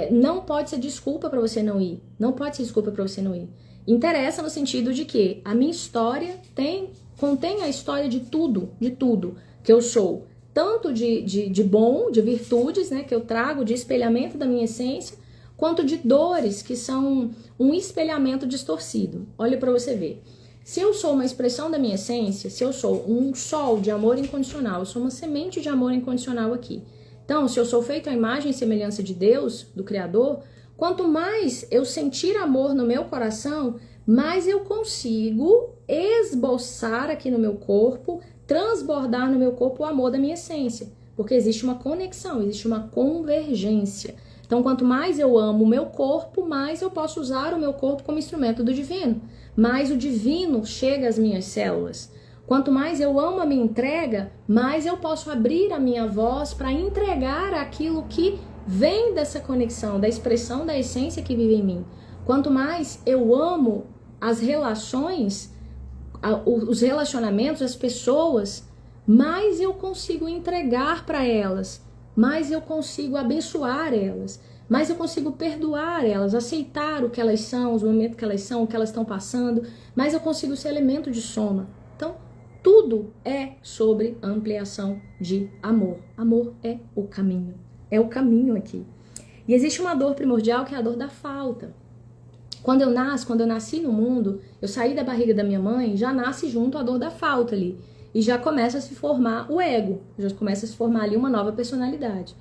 não pode ser desculpa para você não ir. Não pode ser desculpa para você não ir. Interessa no sentido de que a minha história contém a história de tudo que eu sou. Tanto de bom, de virtudes, né, que eu trago de espelhamento da minha essência, quanto de dores que são um espelhamento distorcido. Olha para você ver. Se eu sou uma expressão da minha essência, se eu sou um sol de amor incondicional, eu sou uma semente de amor incondicional aqui. Então, se eu sou feito à imagem e semelhança de Deus, do Criador, quanto mais eu sentir amor no meu coração, mais eu consigo esboçar aqui no meu corpo, transbordar no meu corpo o amor da minha essência. Porque existe uma conexão, existe uma convergência. Então, quanto mais eu amo o meu corpo, mais eu posso usar o meu corpo como instrumento do divino. Mais o divino chega às minhas células. Quanto mais eu amo a minha entrega, mais eu posso abrir a minha voz para entregar aquilo que vem dessa conexão, da expressão da essência que vive em mim. Quanto mais eu amo as relações, os relacionamentos, as pessoas, mais eu consigo entregar para elas, mais eu consigo abençoar elas, mais eu consigo perdoar elas, aceitar o que elas são, os momentos que elas são, o que elas estão passando, mais eu consigo ser elemento de soma. Então, tudo é sobre ampliação de amor. Amor é o caminho aqui. E existe uma dor primordial que é a dor da falta. Quando eu nasci no mundo, eu saí da barriga da minha mãe, já nasce junto a dor da falta ali. E já começa a se formar o ego, já começa a se formar ali uma nova personalidade.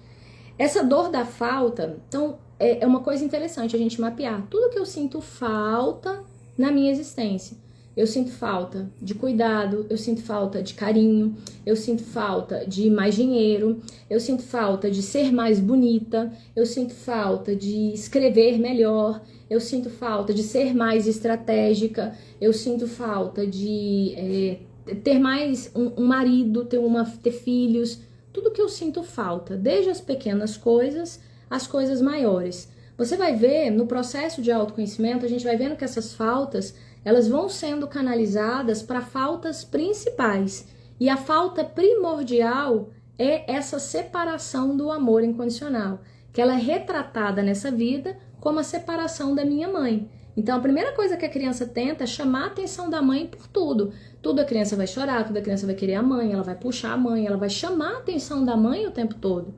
Essa dor da falta, então, é uma coisa interessante a gente mapear. Tudo que eu sinto falta na minha existência. Eu sinto falta de cuidado, eu sinto falta de carinho, eu sinto falta de mais dinheiro, eu sinto falta de ser mais bonita, eu sinto falta de escrever melhor, eu sinto falta de ser mais estratégica, eu sinto falta de ter mais um marido, ter filhos. Tudo que eu sinto falta, desde as pequenas coisas às coisas maiores. Você vai ver, no processo de autoconhecimento, a gente vai vendo que essas faltas, elas vão sendo canalizadas para faltas principais. E a falta primordial é essa separação do amor incondicional, que ela é retratada nessa vida como a separação da minha mãe. Então, a primeira coisa que a criança tenta é chamar a atenção da mãe por tudo. Tudo a criança vai chorar, tudo a criança vai querer a mãe, ela vai puxar a mãe, ela vai chamar a atenção da mãe o tempo todo.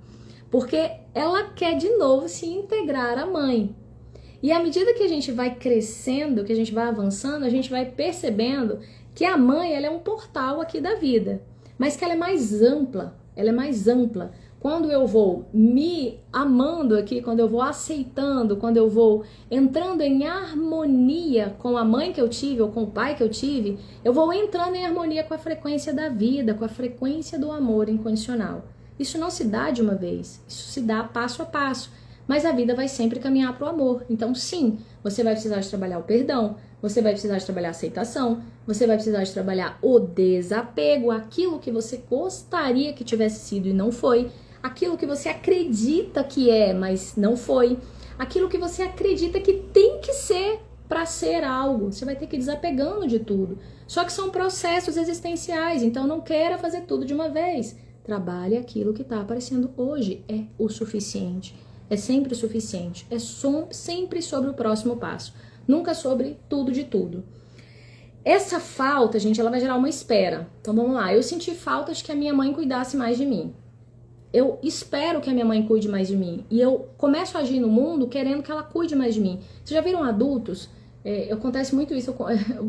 Porque ela quer de novo se integrar à mãe. E à medida que a gente vai crescendo, que a gente vai avançando, a gente vai percebendo que a mãe, ela é um portal aqui da vida, mas que ela é mais ampla, Quando eu vou me amando aqui, quando eu vou aceitando, quando eu vou entrando em harmonia com a mãe que eu tive ou com o pai que eu tive, eu vou entrando em harmonia com a frequência da vida, com a frequência do amor incondicional. Isso não se dá de uma vez, isso se dá passo a passo, mas a vida vai sempre caminhar para o amor. Então sim, você vai precisar de trabalhar o perdão, você vai precisar de trabalhar a aceitação, você vai precisar de trabalhar o desapego, aquilo que você gostaria que tivesse sido e não foi, aquilo que você acredita que é, mas não foi, aquilo que você acredita que tem que ser para ser algo. Você vai ter que ir desapegando de tudo. Só que são processos existenciais, então não queira fazer tudo de uma vez. Trabalhe aquilo que está aparecendo hoje. É o suficiente. É sempre o suficiente. É sempre sobre o próximo passo. Nunca sobre tudo de tudo. Essa falta, gente, ela vai gerar uma espera. Então vamos lá. Eu senti falta de que a minha mãe cuidasse mais de mim. Eu espero que a minha mãe cuide mais de mim. E eu começo a agir no mundo querendo que ela cuide mais de mim. Vocês já viram adultos? Acontece muito isso.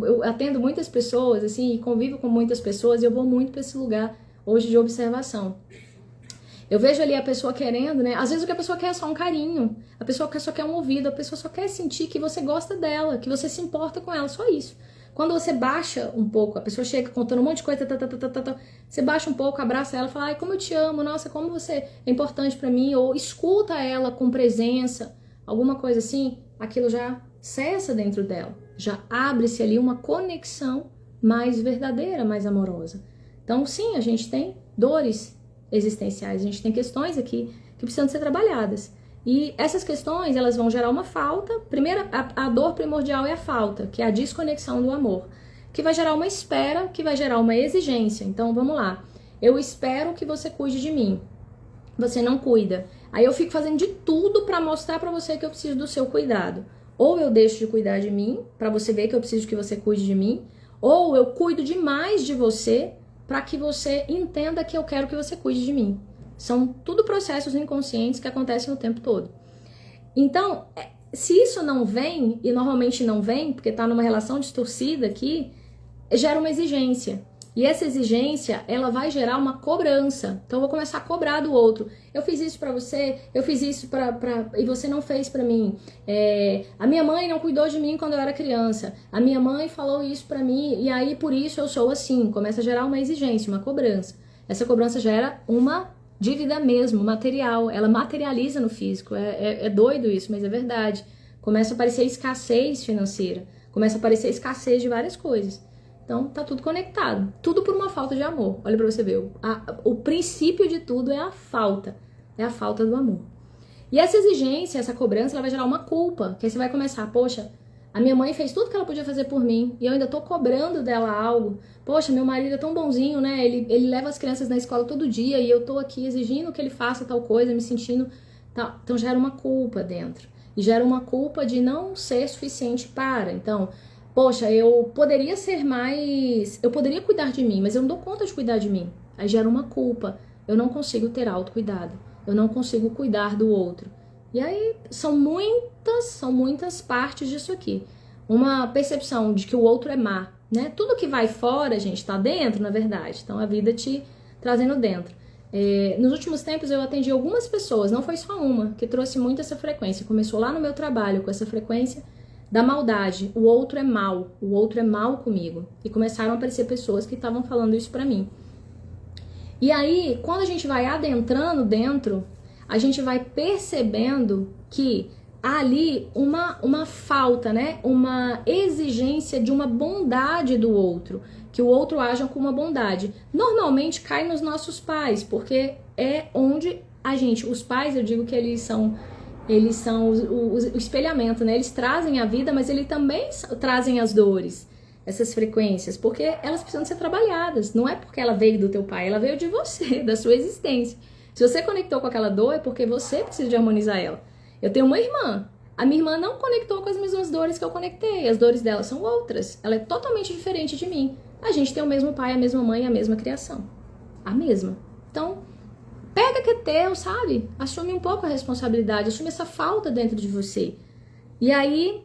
Eu atendo muitas pessoas, assim, e convivo com muitas pessoas. E eu vou muito para esse lugar hoje de observação. Eu vejo ali a pessoa querendo, né? Às vezes o que a pessoa quer é só um carinho. A pessoa só quer um ouvido. A pessoa só quer sentir que você gosta dela, que você se importa com ela. Só isso. Quando você baixa um pouco, a pessoa chega contando um monte de coisa, você baixa um pouco, abraça ela, fala, ai, como eu te amo, nossa, como você é importante pra mim, ou escuta ela com presença, alguma coisa assim, aquilo já cessa dentro dela, já abre-se ali uma conexão mais verdadeira, mais amorosa. Então, sim, a gente tem dores existenciais, a gente tem questões aqui que precisam ser trabalhadas. E essas questões, elas vão gerar uma falta. Primeiro, a dor primordial é a falta, que é a desconexão do amor, que vai gerar uma espera, que vai gerar uma exigência. Então, vamos lá. Eu espero que você cuide de mim. Você não cuida. Aí eu fico fazendo de tudo para mostrar para você que eu preciso do seu cuidado. Ou eu deixo de cuidar de mim, para você ver que eu preciso que você cuide de mim, ou eu cuido demais de você para que você entenda que eu quero que você cuide de mim. São tudo processos inconscientes que acontecem o tempo todo. Então, se isso não vem, e normalmente não vem, porque está numa relação distorcida aqui, gera uma exigência. E essa exigência, ela vai gerar uma cobrança. Então, eu vou começar a cobrar do outro. Eu fiz isso pra você, eu fiz isso e você não fez pra mim. A minha mãe não cuidou de mim quando eu era criança. A minha mãe falou isso pra mim, e aí por isso eu sou assim. Começa a gerar uma exigência, uma cobrança. Essa cobrança gera uma dívida mesmo, material, ela materializa no físico, é doido isso, mas é verdade. Começa a aparecer escassez financeira, começa a aparecer escassez de várias coisas. Então, tá tudo conectado. Tudo por uma falta de amor. Olha pra você ver. O princípio de tudo é a falta. É a falta do amor. E essa exigência, essa cobrança, ela vai gerar uma culpa. Que aí você vai começar, poxa, a minha mãe fez tudo que ela podia fazer por mim e eu ainda tô cobrando dela algo. Poxa, meu marido é tão bonzinho, né? Ele leva as crianças na escola todo dia e eu tô aqui exigindo que ele faça tal coisa, me sentindo... Tal. Então gera uma culpa dentro. E gera uma culpa de não ser suficiente para. Então, poxa, eu poderia ser mais... Eu poderia cuidar de mim, mas eu não dou conta de cuidar de mim. Aí gera uma culpa. Eu não consigo ter autocuidado. Eu não consigo cuidar do outro. E aí são muitas partes disso aqui. Uma percepção de que o outro é má, né? Tudo que vai fora, gente, tá dentro, na verdade. Então a vida te trazendo dentro. Nos últimos tempos eu atendi algumas pessoas, não foi só uma, que trouxe muito essa frequência. Começou lá no meu trabalho com essa frequência da maldade. O outro é mal, o outro é mal comigo. E começaram a aparecer pessoas que estavam falando isso pra mim. E aí, quando a gente vai adentrando dentro, a gente vai percebendo que há ali uma falta, né? Uma exigência de uma bondade do outro, que o outro haja com uma bondade. Normalmente cai nos nossos pais, porque é onde a gente, os pais, eu digo que eles são o espelhamento, né? Eles trazem a vida, mas eles também trazem as dores, essas frequências, porque elas precisam ser trabalhadas. Não é porque ela veio do teu pai, ela veio de você, da sua existência. Se você conectou com aquela dor, é porque você precisa de harmonizar ela. Eu tenho uma irmã. A minha irmã não conectou com as mesmas dores que eu conectei. As dores dela são outras. Ela é totalmente diferente de mim. A gente tem o mesmo pai, a mesma mãe, a mesma criação. A mesma. Então, pega que é teu, sabe? Assume um pouco a responsabilidade. Assume essa falta dentro de você. E aí...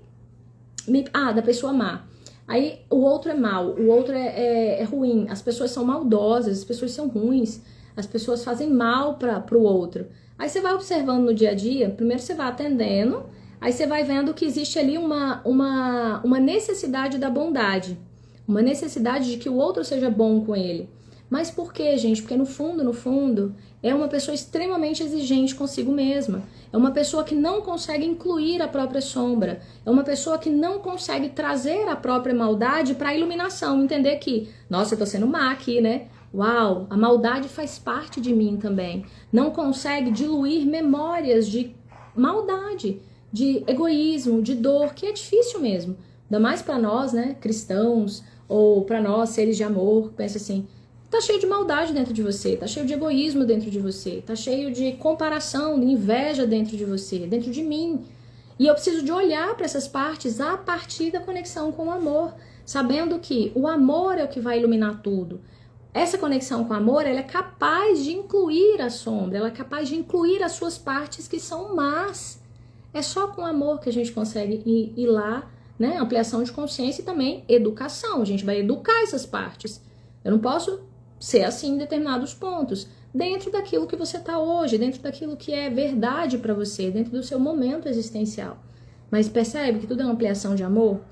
da pessoa má. Aí o outro é mau. O outro é ruim. As pessoas são maldosas. As pessoas são ruins. As pessoas fazem mal para o outro. Aí você vai observando no dia a dia, primeiro você vai atendendo, aí você vai vendo que existe ali uma necessidade da bondade, uma necessidade de que o outro seja bom com ele. Mas por quê, gente? Porque no fundo, é uma pessoa extremamente exigente consigo mesma. É uma pessoa que não consegue incluir a própria sombra. É uma pessoa que não consegue trazer a própria maldade para a iluminação. Entender que, nossa, eu tô sendo má aqui, né? Uau, a maldade faz parte de mim também. Não consegue diluir memórias de maldade, de egoísmo, de dor, que é difícil mesmo. Ainda mais para nós, né, cristãos, ou para nós, seres de amor, pensa assim, tá cheio de maldade dentro de você, tá cheio de egoísmo dentro de você, tá cheio de comparação, de inveja dentro de você, dentro de mim. E eu preciso de olhar para essas partes a partir da conexão com o amor, sabendo que o amor é o que vai iluminar tudo. Essa conexão com o amor, ela é capaz de incluir a sombra, ela é capaz de incluir as suas partes que são más. É só com amor que a gente consegue ir lá, né? Ampliação de consciência e também educação. A gente vai educar essas partes. Eu não posso ser assim em determinados pontos. Dentro daquilo que você está hoje, dentro daquilo que é verdade para você, dentro do seu momento existencial. Mas percebe que tudo é uma ampliação de amor?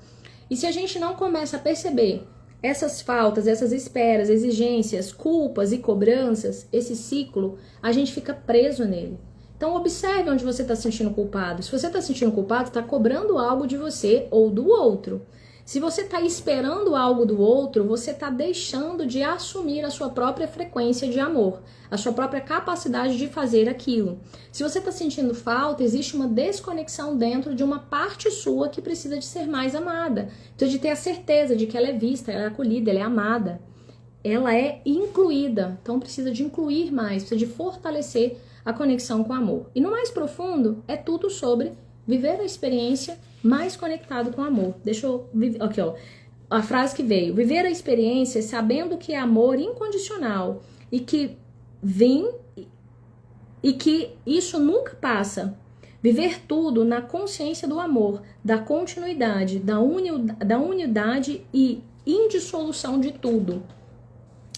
E se a gente não começa a perceber essas faltas, essas esperas, exigências, culpas e cobranças, esse ciclo, a gente fica preso nele. Então observe onde você está se sentindo culpado. Se você está se sentindo culpado, está cobrando algo de você ou do outro. Se você está esperando algo do outro, você está deixando de assumir a sua própria frequência de amor, a sua própria capacidade de fazer aquilo. Se você está sentindo falta, existe uma desconexão dentro de uma parte sua que precisa de ser mais amada. Então, de ter a certeza de que ela é vista, ela é acolhida, ela é amada. Ela é incluída. Então, precisa de incluir mais, precisa de fortalecer a conexão com o amor. E no mais profundo, é tudo sobre viver a experiência mais conectado com o amor. Deixa eu... Aqui, ó. A frase que veio. Viver a experiência sabendo que é amor incondicional e que vem e que isso nunca passa. Viver tudo na consciência do amor, da continuidade, da unidade e indissolução de tudo.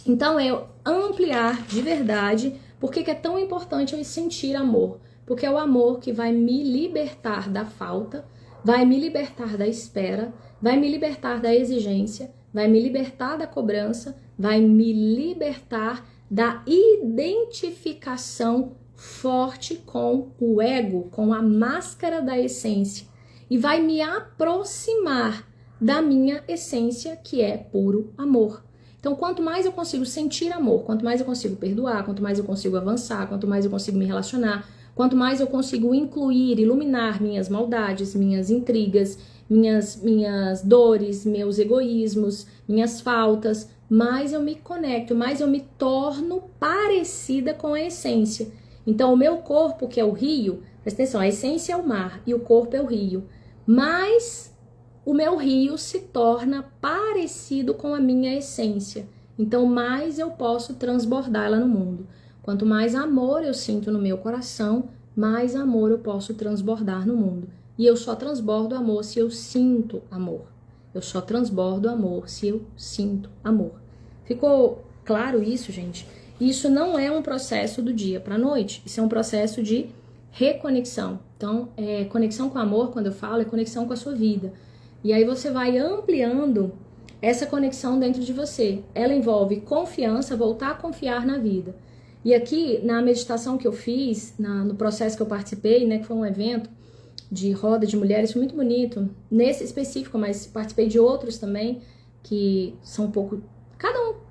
Então é ampliar de verdade. Por que é tão importante eu sentir amor? Porque é o amor que vai me libertar da falta, vai me libertar da espera, vai me libertar da exigência, vai me libertar da cobrança, vai me libertar da identificação forte com o ego, com a máscara da essência. E vai me aproximar da minha essência, que é puro amor. Então, quanto mais eu consigo sentir amor, quanto mais eu consigo perdoar, quanto mais eu consigo avançar, quanto mais eu consigo me relacionar, quanto mais eu consigo incluir, iluminar minhas maldades, minhas intrigas, minhas dores, meus egoísmos, minhas faltas, mais eu me conecto, mais eu me torno parecida com a essência. Então, o meu corpo, que é o rio, presta atenção, a essência é o mar e o corpo é o rio, mas o meu rio se torna parecido com a minha essência. Então, mais eu posso transbordá-la no mundo. Quanto mais amor eu sinto no meu coração, mais amor eu posso transbordar no mundo. E eu só transbordo amor se eu sinto amor. Eu só transbordo amor se eu sinto amor. Ficou claro isso, gente? Isso não é um processo do dia para a noite. Isso é um processo de reconexão. Então, conexão com amor, quando eu falo, é conexão com a sua vida. E aí você vai ampliando essa conexão dentro de você. Ela envolve confiança, voltar a confiar na vida. E aqui, na meditação que eu fiz, no processo que eu participei, né, que foi um evento de roda de mulheres, muito bonito, nesse específico, mas participei de outros também, que são um pouco...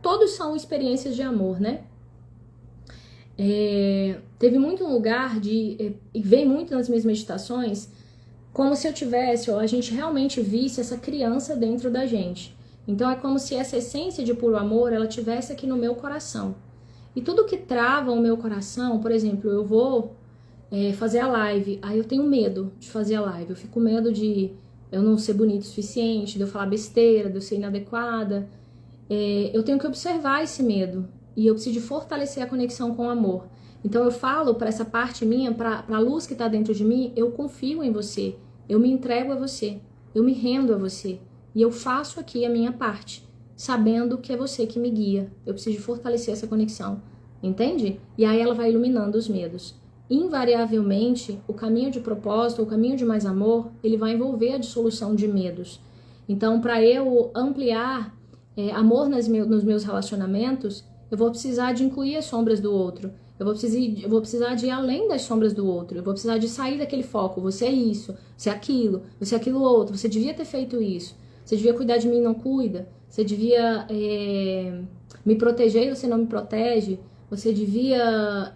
todos são experiências de amor, né? Teve muito um lugar e vem muito nas minhas meditações, como se eu tivesse, ou a gente realmente visse essa criança dentro da gente. Então é como se essa essência de puro amor, ela tivesse aqui no meu coração. E tudo que trava o meu coração, por exemplo, eu vou fazer a live, aí eu tenho medo de fazer a live, eu fico com medo de eu não ser bonita o suficiente, de eu falar besteira, de eu ser inadequada. Eu tenho que observar esse medo e eu preciso de fortalecer a conexão com o amor. Então eu falo para essa parte minha, para a luz que está dentro de mim, eu confio em você, eu me entrego a você, eu me rendo a você e eu faço aqui a minha parte, sabendo que é você que me guia. Eu preciso de fortalecer essa conexão, entende? E aí ela vai iluminando os medos. Invariavelmente, o caminho de propósito, o caminho de mais amor, ele vai envolver a dissolução de medos. Então, para eu ampliar amor nos meus relacionamentos, eu vou precisar de incluir as sombras do outro. Eu vou precisar de ir além das sombras do outro. Eu vou precisar de sair daquele foco. Você é isso, você é aquilo outro. Você devia ter feito isso. Você devia cuidar de mim e não cuida. Você devia me proteger e você não me protege. Você devia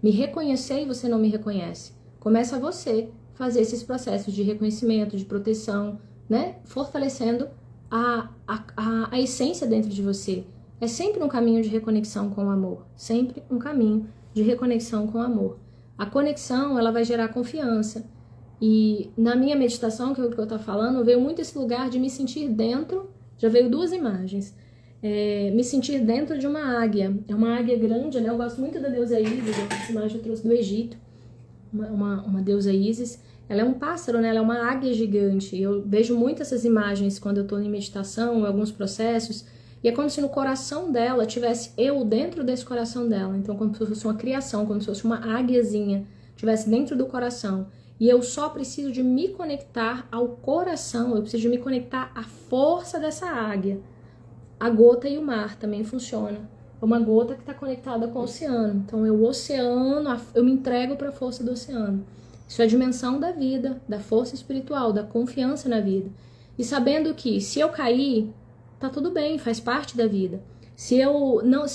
me reconhecer e você não me reconhece. Começa você fazer esses processos de reconhecimento, de proteção, né? Fortalecendo a essência dentro de você. É sempre um caminho de reconexão com o amor. Sempre um caminho de reconexão com o amor. A conexão, ela vai gerar confiança. E na minha meditação, que é o que eu estou falando, veio muito esse lugar de me sentir dentro. Já veio duas imagens. Me sentir dentro de uma águia. É uma águia grande, né? Eu gosto muito da deusa Ísis. Essa imagem eu trouxe do Egito. Uma deusa Ísis. Ela é um pássaro, né? Ela é uma águia gigante. Eu vejo muito essas imagens quando eu estou em meditação, em alguns processos. E é como se no coração dela tivesse eu dentro desse coração dela. Então, como se fosse uma criação, como se fosse uma águiazinha, tivesse dentro do coração. E eu só preciso de me conectar ao coração, eu preciso de me conectar à força dessa águia. A gota e o mar também funciona. É uma gota que está conectada com o oceano. Então, o oceano, eu me entrego para a força do oceano. Isso é a dimensão da vida, da força espiritual, da confiança na vida. E sabendo que se eu cair, tá tudo bem, faz parte da vida. Se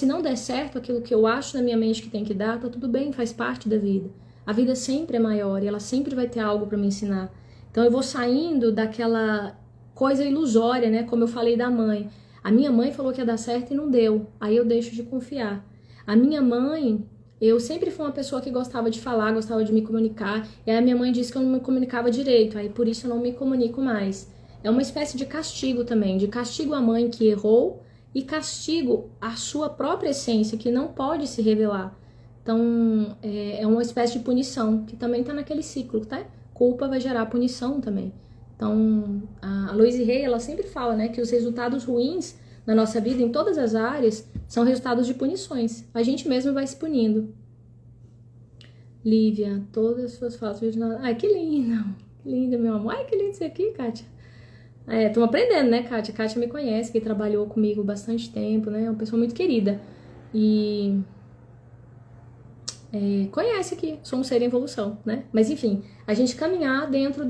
não der certo aquilo que eu acho na minha mente que tem que dar, tá tudo bem, faz parte da vida. A vida sempre é maior e ela sempre vai ter algo para me ensinar. Então eu vou saindo daquela coisa ilusória, né? Como eu falei da mãe. A minha mãe falou que ia dar certo e não deu. Aí eu deixo de confiar. A minha mãe, eu sempre fui uma pessoa que gostava de falar, gostava de me comunicar. E aí a minha mãe disse que eu não me comunicava direito. Aí por isso eu não me comunico mais. É uma espécie de castigo também, de castigo à mãe que errou e castigo à sua própria essência, que não pode se revelar. Então, é uma espécie de punição, que também está naquele ciclo, tá? Culpa vai gerar punição também. Então, a Louise Hay, ela sempre fala, né, que os resultados ruins na nossa vida, em todas as áreas, são resultados de punições. A gente mesmo vai se punindo. Lívia, todas as suas falas... Ai, que linda! Que linda, meu amor. Ai, que lindo isso aqui, Kátia. Tô aprendendo, né, Kátia? Kátia me conhece, que trabalhou comigo bastante tempo, né? É uma pessoa muito querida. E conhece aqui, sou um ser em evolução, né? Mas enfim, a gente caminhar dentro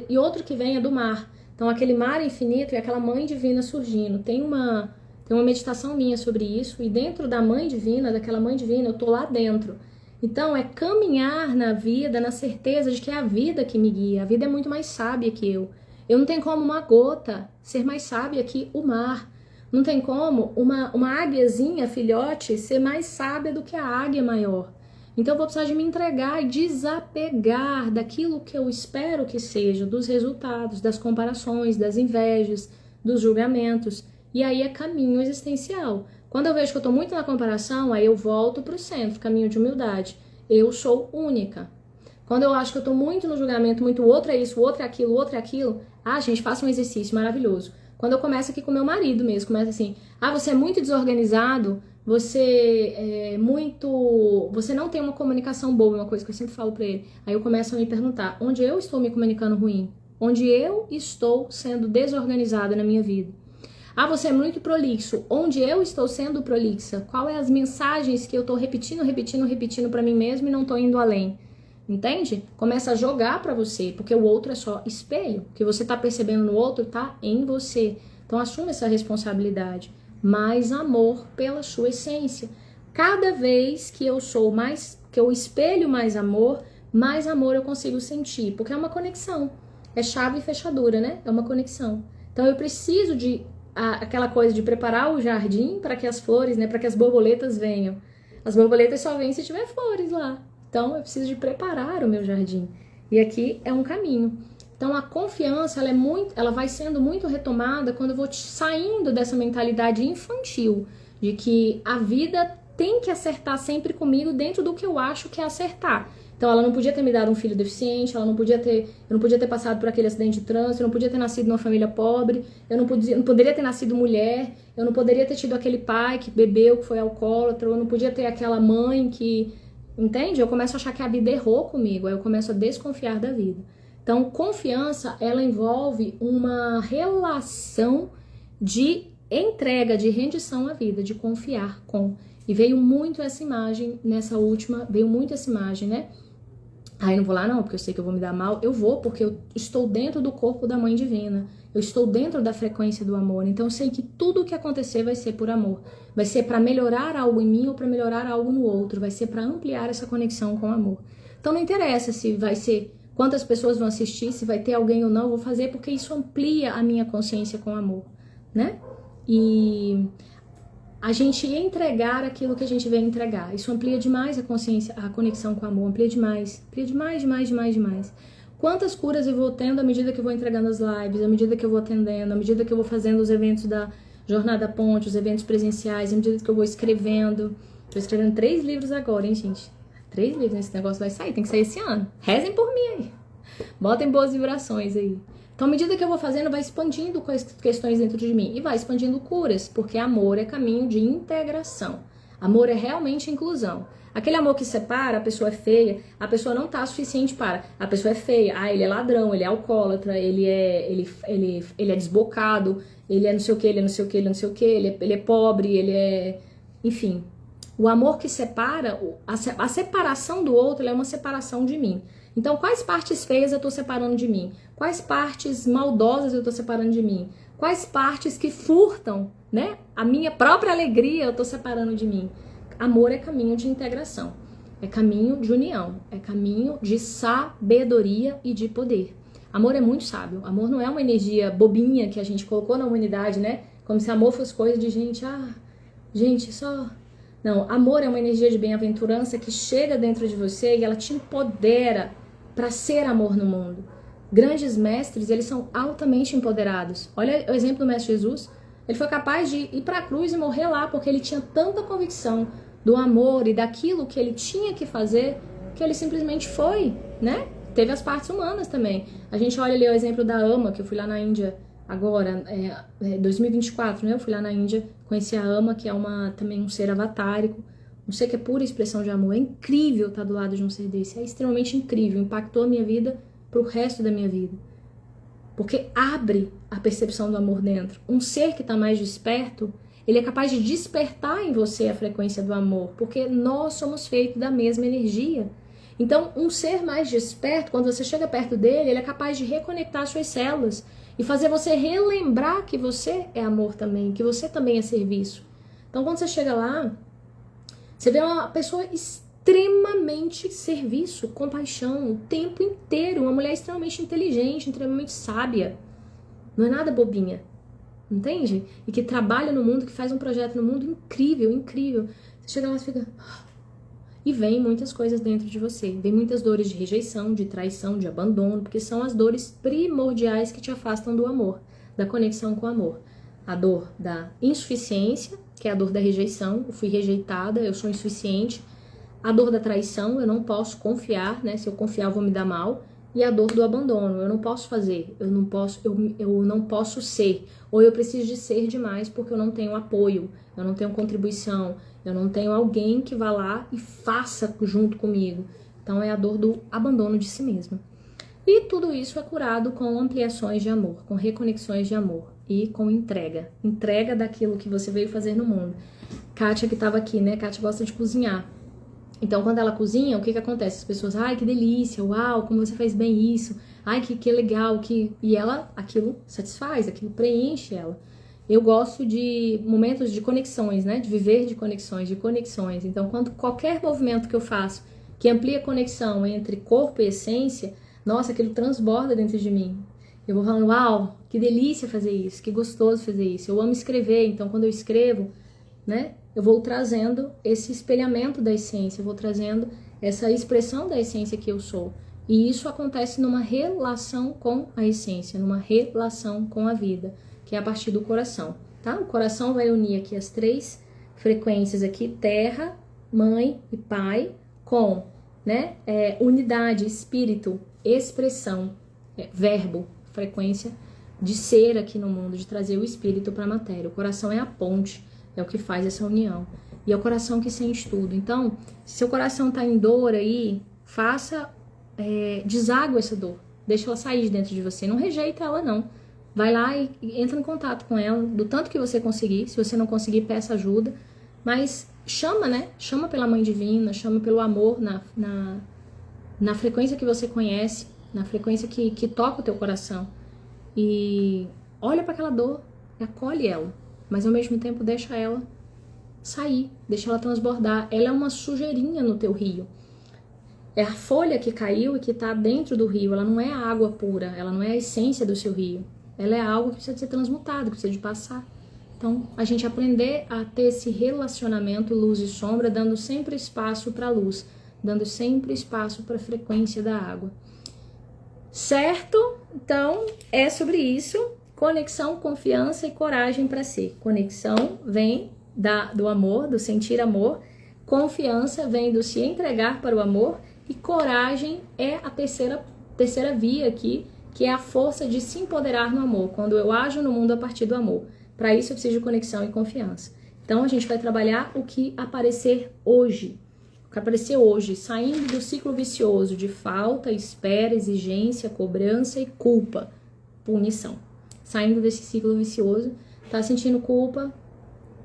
e outro que vem é do mar. Então aquele mar infinito e aquela mãe divina surgindo. Tem uma meditação minha sobre isso, e dentro da mãe divina, daquela mãe divina, eu tô lá dentro. Então é caminhar na vida, na certeza de que é a vida que me guia. A vida é muito mais sábia que eu. Eu não tenho como uma gota ser mais sábia que o mar. Não tem como uma águiazinha, filhote, ser mais sábia do que a águia maior. Então eu vou precisar de me entregar e desapegar daquilo que eu espero que seja, dos resultados, das comparações, das invejas, dos julgamentos. E aí é caminho existencial. Quando eu vejo que eu estou muito na comparação, aí eu volto para o centro, caminho de humildade. Eu sou única. Quando eu acho que eu estou muito no julgamento, muito o outro é isso, o outro é aquilo, o outro é aquilo, gente, faça um exercício maravilhoso. Quando eu começo aqui com meu marido mesmo, começa assim, você é muito desorganizado, você não tem uma comunicação boa, uma coisa que eu sempre falo para ele. Aí eu começo a me perguntar, onde eu estou me comunicando ruim? Onde eu estou sendo desorganizada na minha vida? Você é muito prolixo. Onde eu estou sendo prolixa? Quais as mensagens que eu estou repetindo para mim mesmo e não estou indo além? Entende? Começa a jogar para você, porque o outro é só espelho. O que você está percebendo no outro está em você. Então assume essa responsabilidade. Mais amor pela sua essência. Cada vez que eu que eu espelho mais amor eu consigo sentir, porque é uma conexão. É chave e fechadura, né? É uma conexão. Então eu preciso de aquela coisa de preparar o jardim para que as flores, né, para que as borboletas venham. As borboletas só vêm se tiver flores lá. Então eu preciso de preparar o meu jardim. E aqui é um caminho. Então a confiança, ela vai sendo muito retomada quando eu vou saindo dessa mentalidade infantil de que a vida tem que acertar sempre comigo dentro do que eu acho que é acertar. Então ela não podia ter me dado um filho deficiente, eu não podia ter passado por aquele acidente de trânsito, eu não podia ter nascido numa família pobre, eu não poderia ter nascido mulher, eu não poderia ter tido aquele pai que bebeu, que foi alcoólatra, eu não podia ter aquela mãe que... Entende? Eu começo a achar que a vida errou comigo, aí eu começo a desconfiar da vida. Então, confiança, ela envolve uma relação de entrega, de rendição à vida, de confiar com. E veio muito essa imagem né? Aí não vou lá não, porque eu sei que eu vou me dar mal. Eu vou porque eu estou dentro do corpo da Mãe Divina. Eu estou dentro da frequência do amor. Então eu sei que tudo o que acontecer vai ser por amor. Vai ser para melhorar algo em mim ou para melhorar algo no outro. Vai ser para ampliar essa conexão com o amor. Então não interessa se vai ser quantas pessoas vão assistir, se vai ter alguém ou não, eu vou fazer porque isso amplia a minha consciência com o amor, né? E a gente entregar aquilo que a gente vem entregar. Isso amplia demais a consciência, a conexão com o amor, amplia demais. Quantas curas eu vou tendo à medida que eu vou entregando as lives, à medida que eu vou atendendo, à medida que eu vou fazendo os eventos da Jornada Ponte, os eventos presenciais, à medida que eu vou escrevendo. Tô escrevendo 3 livros agora, hein, gente? 3 livros, esse negócio vai sair, tem que sair esse ano. Rezem por mim aí. Botem boas vibrações aí. Então, à medida que eu vou fazendo, vai expandindo questões dentro de mim. E vai expandindo curas, porque amor é caminho de integração. Amor é realmente inclusão. Aquele amor que separa, a pessoa é feia, a pessoa não tá suficiente para. A pessoa é feia, ele é ladrão, ele é alcoólatra, ele é desbocado, ele é não sei o que, ele é não sei o que, ele é não sei o que, ele é pobre, ele é... Enfim, o amor que separa, a separação do outro, ela é uma separação de mim. Então, quais partes feias eu estou separando de mim? Quais partes maldosas eu estou separando de mim? Quais partes que furtam, né? A minha própria alegria eu estou separando de mim? Amor é caminho de integração, é caminho de união, é caminho de sabedoria e de poder. Amor é muito sábio. Amor não é uma energia bobinha que a gente colocou na humanidade, né? Como se amor fosse coisa de gente, gente, só... Não, amor é uma energia de bem-aventurança que chega dentro de você e ela te empodera para ser amor no mundo. Grandes mestres, eles são altamente empoderados. Olha o exemplo do Mestre Jesus. Ele foi capaz de ir para a cruz e morrer lá porque ele tinha tanta convicção do amor e daquilo que ele tinha que fazer que ele simplesmente foi, né? Teve as partes humanas também. A gente olha ali o exemplo da Ama, que eu fui lá na Índia agora, 2024, né? Eu fui lá na Índia, conheci a Ama, que é também um ser avatárico, um ser que é pura expressão de amor. É incrível estar do lado de um ser desse, é extremamente incrível, impactou a minha vida pro resto da minha vida. Porque abre a percepção do amor dentro. Um ser que está mais desperto, ele é capaz de despertar em você a frequência do amor, porque nós somos feitos da mesma energia. Então, um ser mais desperto, quando você chega perto dele, ele é capaz de reconectar suas células e fazer você relembrar que você é amor também, que você também é serviço. Então, quando você chega lá, você vê uma pessoa extremamente serviço, compaixão, o tempo inteiro, uma mulher extremamente inteligente, extremamente sábia, não é nada bobinha, entende? E que trabalha no mundo, que faz um projeto no mundo incrível, incrível. Você chega lá e fica... E vem muitas coisas dentro de você, vem muitas dores de rejeição, de traição, de abandono, porque são as dores primordiais que te afastam do amor, da conexão com o amor. A dor da insuficiência, que é a dor da rejeição, eu fui rejeitada, eu sou insuficiente. A dor da traição, eu não posso confiar, né? Se eu confiar eu vou me dar mal. E a dor do abandono, eu não posso fazer, eu não posso ser, ou eu preciso de ser demais porque eu não tenho apoio, eu não tenho contribuição, eu não tenho alguém que vá lá e faça junto comigo. Então é a dor do abandono de si mesma. E tudo isso é curado com ampliações de amor, com reconexões de amor e com entrega. Entrega daquilo que você veio fazer no mundo. Kátia que estava aqui, né? Kátia gosta de cozinhar. Então, quando ela cozinha, o que acontece? As pessoas, ai, que delícia, uau, como você fez bem isso, ai, que legal, que... E ela, aquilo satisfaz, aquilo preenche ela. Eu gosto de momentos de conexões, né? De viver de conexões. Então, quando qualquer movimento que eu faço que amplia a conexão entre corpo e essência, nossa, aquilo transborda dentro de mim. Eu vou falando, uau, que delícia fazer isso, que gostoso fazer isso. Eu amo escrever, então quando eu escrevo, né? Eu vou trazendo esse espelhamento da essência, eu vou trazendo essa expressão da essência que eu sou. E isso acontece numa relação com a essência, numa relação com a vida, que é a partir do coração, tá? O coração vai unir aqui as 3 frequências aqui, terra, mãe e pai, com, né, unidade, espírito, expressão, verbo, frequência de ser aqui no mundo, de trazer o espírito para a matéria. O coração é a ponte, é o que faz essa união. E é o coração que sente tudo. Então, se seu coração tá em dor aí, deságua essa dor. Deixa ela sair de dentro de você. Não rejeita ela, não. Vai lá e entra em contato com ela, do tanto que você conseguir. Se você não conseguir, peça ajuda. Mas chama, né? Chama pela Mãe Divina, chama pelo amor na frequência que você conhece, na frequência que toca o teu coração. E olha para aquela dor, acolhe ela. Mas ao mesmo tempo deixa ela sair, deixa ela transbordar. Ela é uma sujeirinha no teu rio. É a folha que caiu e que está dentro do rio. Ela não é a água pura, ela não é a essência do seu rio. Ela é algo que precisa de ser transmutado, que precisa de passar. Então, a gente aprender a ter esse relacionamento luz e sombra, dando sempre espaço para a luz, dando sempre espaço para a frequência da água. Certo? Então, é sobre isso. Conexão, confiança e coragem para ser. Conexão vem do amor, do sentir amor. Confiança vem do se entregar para o amor. E coragem é a terceira via aqui, que é a força de se empoderar no amor, quando eu ajo no mundo a partir do amor. Para isso eu preciso de conexão e confiança. Então a gente vai trabalhar o que aparecer hoje. O que aparecer hoje, saindo do ciclo vicioso de falta, espera, exigência, cobrança e culpa, punição. Saindo desse ciclo vicioso, tá sentindo culpa,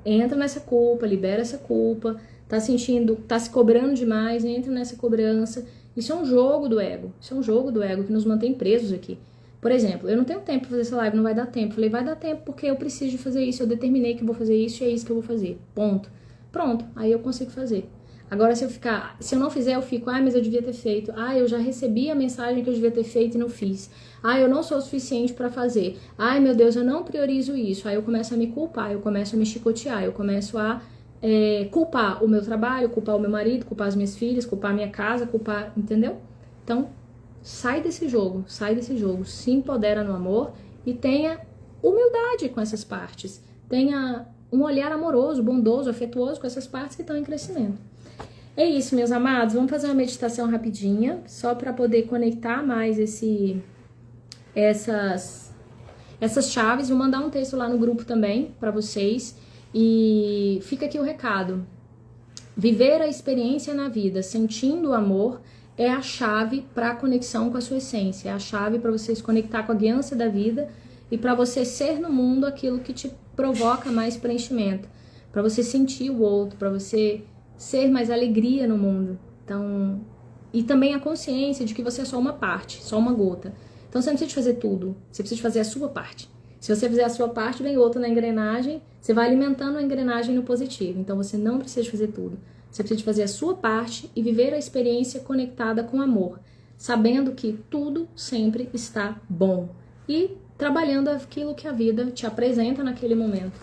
entra nessa culpa, libera essa culpa, tá se cobrando demais, entra nessa cobrança. Isso é um jogo do ego, que nos mantém presos aqui. Por exemplo, eu não tenho tempo para fazer essa live, não vai dar tempo. Eu falei, vai dar tempo porque eu preciso de fazer isso, eu determinei que vou fazer isso e é isso que eu vou fazer, ponto. Pronto, aí eu consigo fazer. Agora, se eu não fizer, eu fico, mas eu devia ter feito. Eu já recebi a mensagem que eu devia ter feito e não fiz. Eu não sou o suficiente para fazer. Meu Deus, eu não priorizo isso. Aí eu começo a me culpar, eu começo a me chicotear, eu começo a culpar o meu trabalho, culpar o meu marido, culpar as minhas filhas, culpar a minha casa, entendeu? Então, sai desse jogo, se empodera no amor e tenha humildade com essas partes. Tenha um olhar amoroso, bondoso, afetuoso com essas partes que estão em crescimento. É isso, meus amados. Vamos fazer uma meditação rapidinha, só para poder conectar mais essas chaves. Vou mandar um texto lá no grupo também para vocês. E fica aqui o recado. Viver a experiência na vida sentindo o amor é a chave para a conexão com a sua essência. É a chave para você se conectar com a guiança da vida e para você ser no mundo aquilo que te provoca mais preenchimento. Para você sentir o outro, para você ser mais alegria no mundo. Então, e também a consciência de que você é só uma parte, só uma gota. Então você não precisa de fazer tudo, você precisa de fazer a sua parte. Se você fizer a sua parte, vem outra na engrenagem, você vai alimentando a engrenagem no positivo. Então você não precisa de fazer tudo. Você precisa de fazer a sua parte e viver a experiência conectada com amor, sabendo que tudo sempre está bom e trabalhando aquilo que a vida te apresenta naquele momento.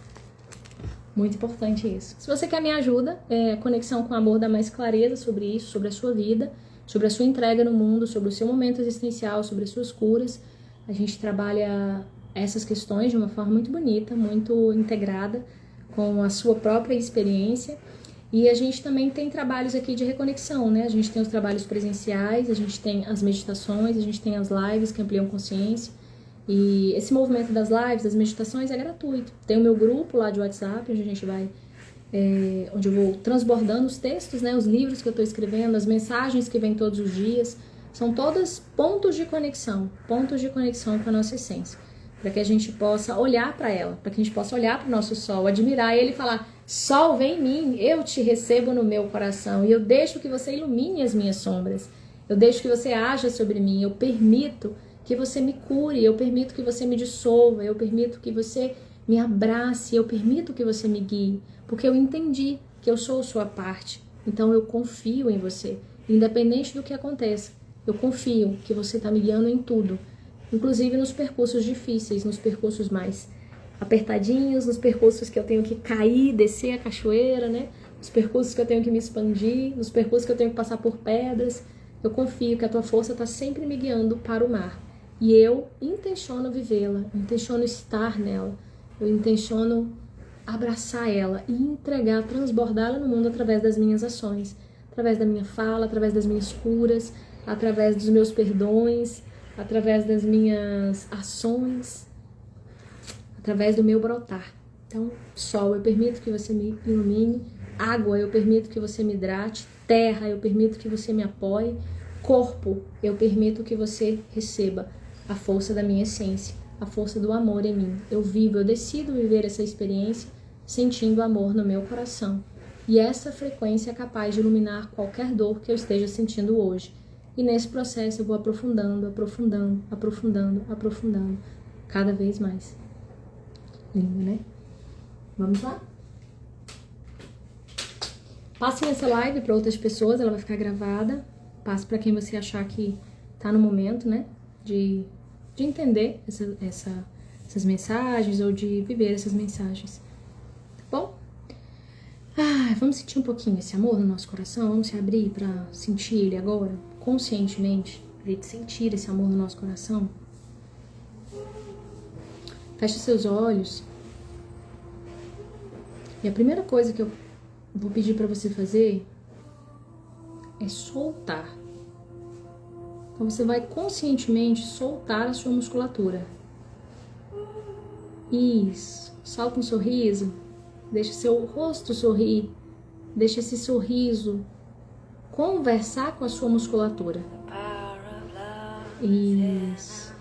Muito importante isso. Se você quer minha ajuda, Conexão com Amor dá mais clareza sobre isso, sobre a sua vida, sobre a sua entrega no mundo, sobre o seu momento existencial, sobre as suas curas. A gente trabalha essas questões de uma forma muito bonita, muito integrada com a sua própria experiência. E a gente também tem trabalhos aqui de reconexão, né? A gente tem os trabalhos presenciais, a gente tem as meditações, a gente tem as lives que ampliam consciência. E esse movimento das lives, das meditações é gratuito. Tem o meu grupo lá de WhatsApp, onde a gente vai, onde eu vou transbordando os textos, né? Os livros que eu estou escrevendo, as mensagens que vêm todos os dias. São todas pontos de conexão com a nossa essência. Para que a gente possa olhar para ela, para que a gente possa olhar para o nosso sol, admirar ele e falar: Sol, vem em mim, eu te recebo no meu coração e eu deixo que você ilumine as minhas sombras. Eu deixo que você haja sobre mim, eu permito que você me cure, eu permito que você me dissolva, eu permito que você me abrace, eu permito que você me guie, porque eu entendi que eu sou sua parte, então eu confio em você, independente do que aconteça. Eu confio que você está me guiando em tudo, inclusive nos percursos difíceis, nos percursos mais apertadinhos, nos percursos que eu tenho que cair, descer a cachoeira, né? Nos percursos que eu tenho que me expandir, nos percursos que eu tenho que passar por pedras. Eu confio que a tua força está sempre me guiando para o mar. E eu intenciono vivê-la, eu intenciono estar nela, eu intenciono abraçar ela e entregar, transbordá-la no mundo através das minhas ações, através da minha fala, através das minhas curas, através dos meus perdões, através das minhas ações, através do meu brotar. Então, sol, eu permito que você me ilumine, água, eu permito que você me hidrate, terra, eu permito que você me apoie, corpo, eu permito que você receba a força da minha essência, a força do amor em mim. Eu decido viver essa experiência sentindo amor no meu coração. E essa frequência é capaz de iluminar qualquer dor que eu esteja sentindo hoje. E nesse processo eu vou aprofundando, aprofundando, aprofundando, aprofundando, cada vez mais. Lindo, né? Vamos lá? Passem essa live para outras pessoas, ela vai ficar gravada. Passe para quem você achar que tá no momento, né? De entender essas mensagens ou de viver essas mensagens. Tá bom? Vamos sentir um pouquinho esse amor no nosso coração? Vamos se abrir para sentir ele agora, conscientemente, para gente sentir esse amor no nosso coração? Feche seus olhos. E a primeira coisa que eu vou pedir para você fazer é soltar. Então você vai conscientemente soltar a sua musculatura. Isso. Solta um sorriso. Deixa seu rosto sorrir. Deixa esse sorriso conversar com a sua musculatura. Isso.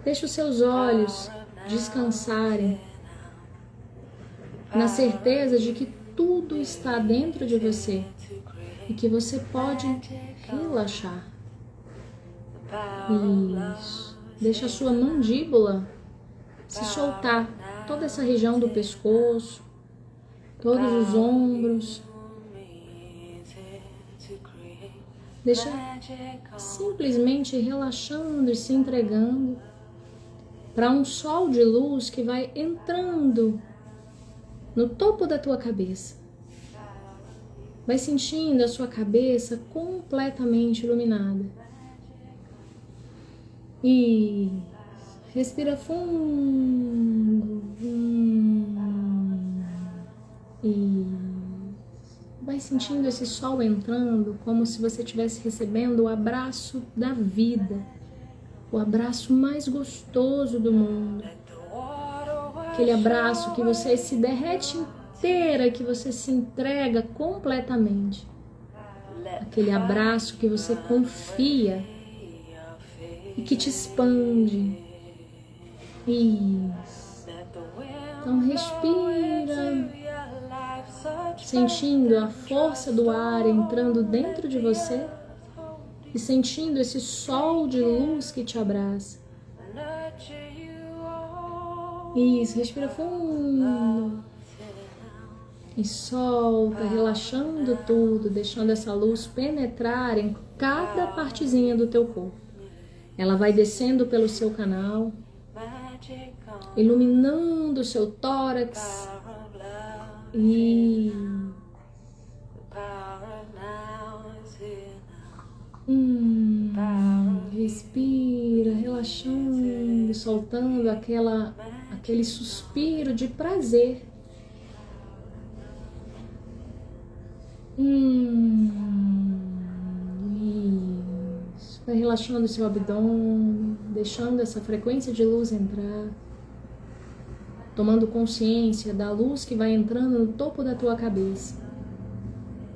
Deixa os seus olhos descansarem na certeza de que tudo está dentro de você e que você pode relaxar. Isso. Deixa a sua mandíbula se soltar, toda essa região do pescoço, todos os ombros. Deixa simplesmente relaxando e se entregando para um sol de luz que vai entrando no topo da tua cabeça. Vai sentindo a sua cabeça completamente iluminada. E respira fundo. E vai sentindo esse sol entrando como se você estivesse recebendo o abraço da vida, o abraço mais gostoso do mundo. Aquele abraço que você se derrete inteira, que você se entrega completamente. Aquele abraço que você confia e que te expande. Isso. Então respira, sentindo a força do ar entrando dentro de você e sentindo esse sol de luz que te abraça. Isso, respira fundo. E solta, relaxando tudo, deixando essa luz penetrar em cada partezinha do teu corpo. Ela vai descendo pelo seu canal, iluminando o seu tórax. E respira, relaxando, soltando aquele suspiro de prazer. Isso. Vai relaxando o seu abdômen, deixando essa frequência de luz entrar, tomando consciência da luz que vai entrando no topo da tua cabeça,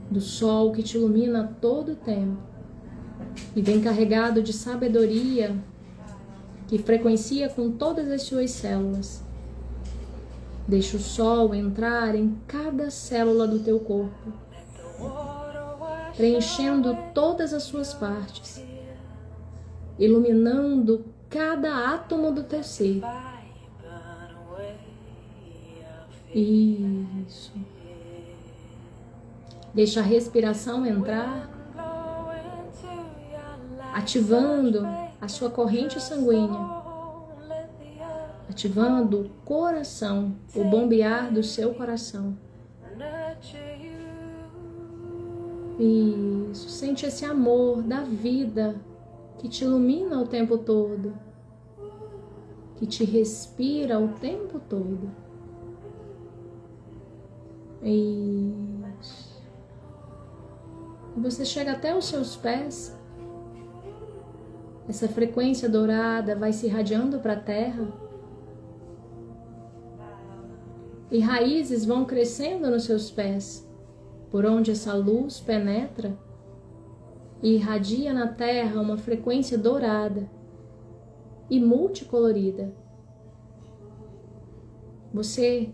do sol que te ilumina a todo tempo e vem carregado de sabedoria que frequencia com todas as suas células. Deixa o sol entrar em cada célula do teu corpo, preenchendo todas as suas partes, iluminando cada átomo do teu ser. Isso. Deixa a respiração entrar, ativando a sua corrente sanguínea, ativando o coração, o bombear do seu coração. Isso, sente esse amor da vida que te ilumina o tempo todo, que te respira o tempo todo. Isso. E você chega até os seus pés. Essa frequência dourada vai se irradiando para a terra. E raízes vão crescendo nos seus pés, por onde essa luz penetra e irradia na terra uma frequência dourada e multicolorida. Você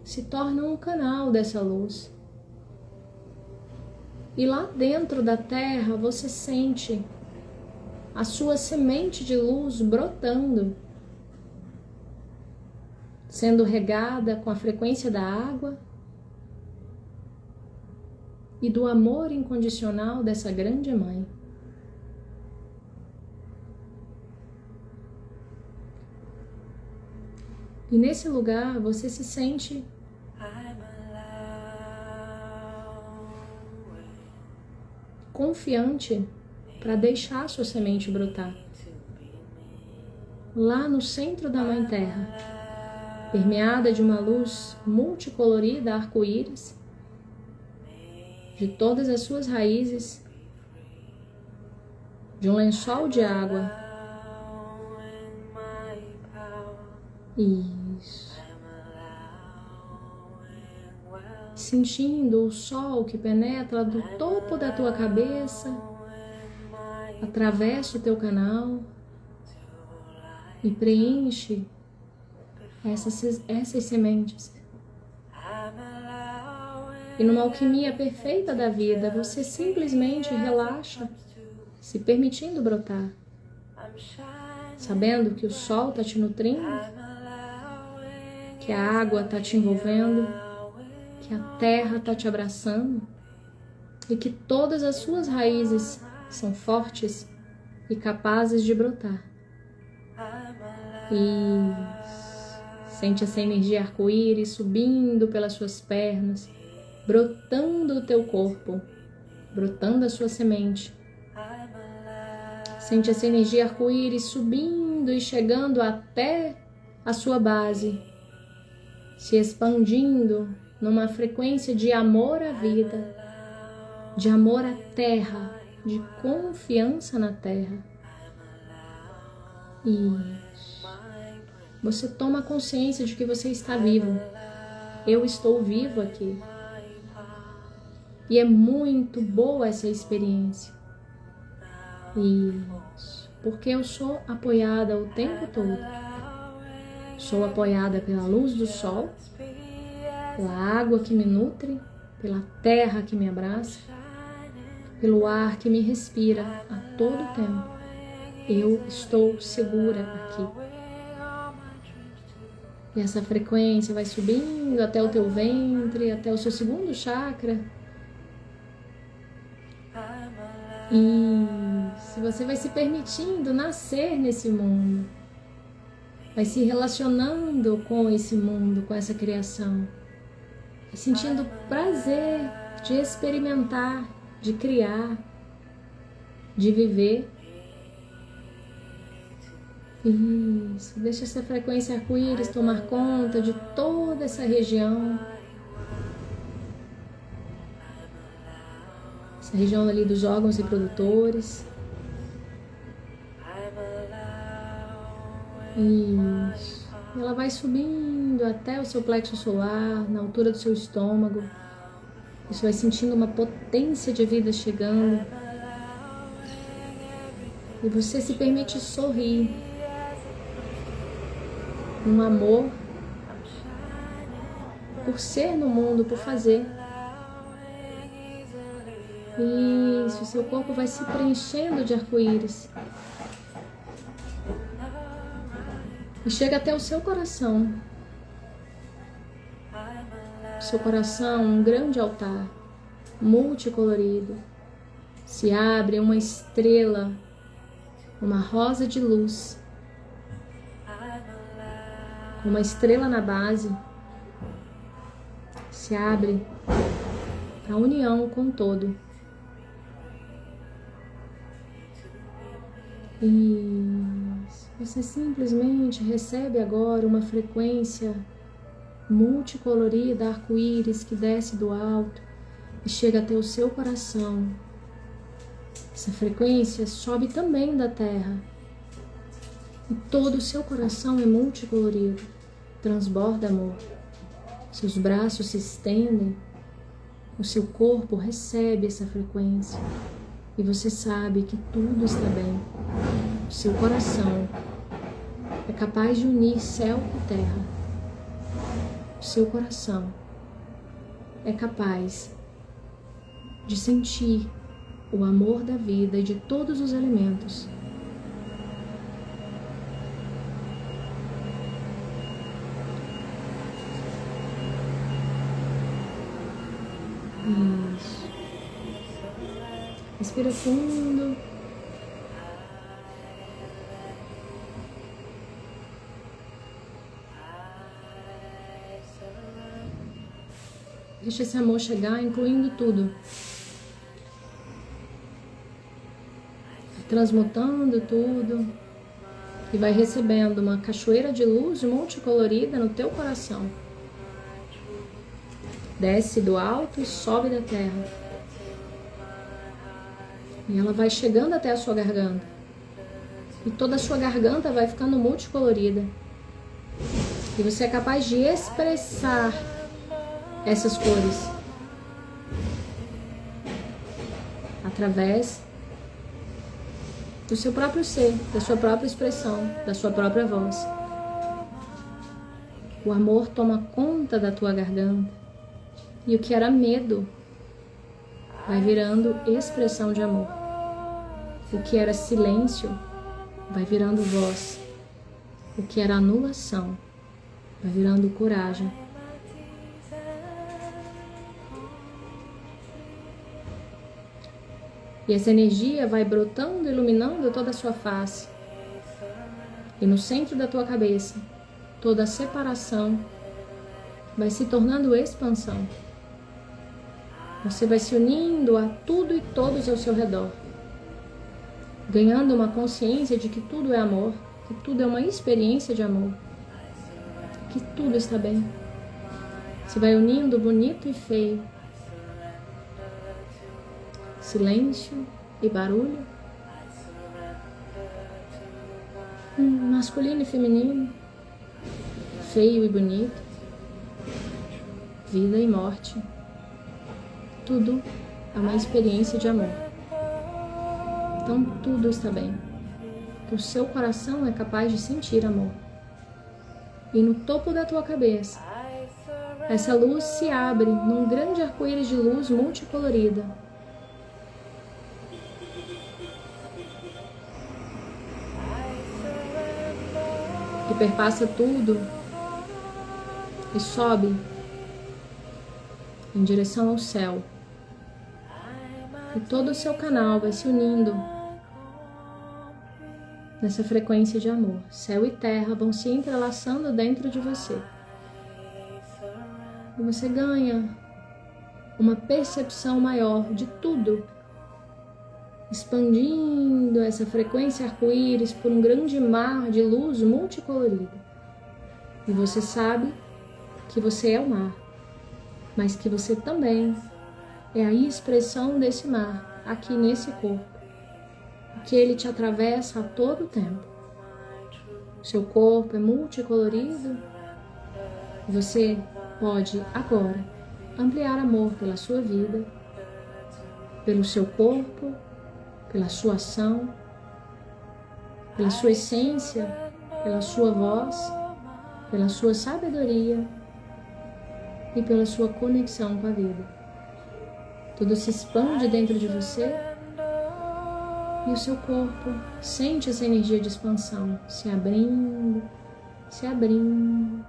se torna um canal dessa luz. E lá dentro da terra você sente a sua semente de luz brotando, sendo regada com a frequência da água e do amor incondicional dessa grande mãe. E nesse lugar você se sente confiante para deixar sua semente brotar. Lá no centro da Mãe Terra, permeada de uma luz multicolorida, arco-íris, de todas as suas raízes, de um lençol de água. Isso. Sentindo o sol que penetra do topo da tua cabeça, atravessa o teu canal e preenche essas sementes. E numa alquimia perfeita da vida, você simplesmente relaxa, se permitindo brotar, sabendo que o sol está te nutrindo, que a água está te envolvendo, que a terra está te abraçando e que todas as suas raízes são fortes e capazes de brotar. E sente essa energia arco-íris subindo pelas suas pernas, brotando o teu corpo, brotando a sua semente. Sente essa energia arco-íris subindo e chegando até a sua base, se expandindo numa frequência de amor à vida, de amor à terra, de confiança na terra. E você toma consciência de que você está vivo. Eu estou vivo aqui. E é muito boa essa experiência. Isso. Porque eu sou apoiada o tempo todo. Sou apoiada pela luz do sol, pela água que me nutre, pela terra que me abraça, pelo ar que me respira a todo tempo. Eu estou segura aqui. E essa frequência vai subindo até o teu ventre, até o seu segundo chakra. E você vai se permitindo nascer nesse mundo. Vai se relacionando com esse mundo, com essa criação. Vai sentindo prazer de experimentar, de criar, de viver. Isso, deixa essa frequência arco-íris tomar conta de toda essa região. Essa região ali dos órgãos reprodutores. Isso. Ela vai subindo até o seu plexo solar, na altura do seu estômago. Você vai sentindo uma potência de vida chegando. E você se permite sorrir. Um amor por ser no mundo, por fazer. Isso, seu corpo vai se preenchendo de arco-íris. E chega até o seu coração. Seu coração, um grande altar, multicolorido. Se abre uma estrela, uma rosa de luz. Uma estrela na base. Se abre a união com o todo. E você simplesmente recebe agora uma frequência multicolorida, arco-íris, que desce do alto e chega até o seu coração. Essa frequência sobe também da terra. E todo o seu coração é multicolorido, transborda amor. Seus braços se estendem, o seu corpo recebe essa frequência. E você sabe que tudo está bem. O seu coração é capaz de unir céu e terra. O seu coração é capaz de sentir o amor da vida e de todos os elementos. Isso. Respira fundo. Deixa esse amor chegar, incluindo tudo. Transmutando tudo. E vai recebendo uma cachoeira de luz multicolorida no teu coração. Desce do alto e sobe da terra. E ela vai chegando até a sua garganta. E toda a sua garganta vai ficando multicolorida. E você é capaz de expressar essas cores através do seu próprio ser, da sua própria expressão, da sua própria voz. O amor toma conta da tua garganta e o que era medo vai virando expressão de amor. O que era silêncio vai virando voz. O que era anulação vai virando coragem. E essa energia vai brotando, iluminando toda a sua face. E no centro da tua cabeça, toda a separação vai se tornando expansão. Você vai se unindo a tudo e todos ao seu redor, ganhando uma consciência de que tudo é amor, que tudo é uma experiência de amor, que tudo está bem. Você vai unindo bonito e feio, silêncio e barulho, masculino e feminino, feio e bonito, vida e morte. Tudo é uma experiência de amor. Então tudo está bem. O seu coração é capaz de sentir amor. E no topo da tua cabeça, essa luz se abre num grande arco-íris de luz multicolorida. Que perpassa tudo e sobe em direção ao céu. E todo o seu canal vai se unindo nessa frequência de amor. Céu e terra vão se entrelaçando dentro de você. E você ganha uma percepção maior de tudo, expandindo essa frequência arco-íris por um grande mar de luz multicolorida. E você sabe que você é o mar, mas que você também é a expressão desse mar aqui nesse corpo, que ele te atravessa a todo tempo. Seu corpo é multicolorido e você pode agora ampliar amor pela sua vida, pelo seu corpo, pela sua ação, pela sua essência, pela sua voz, pela sua sabedoria e pela sua conexão com a vida. Tudo se expande dentro de você e o seu corpo sente essa energia de expansão se abrindo, se abrindo,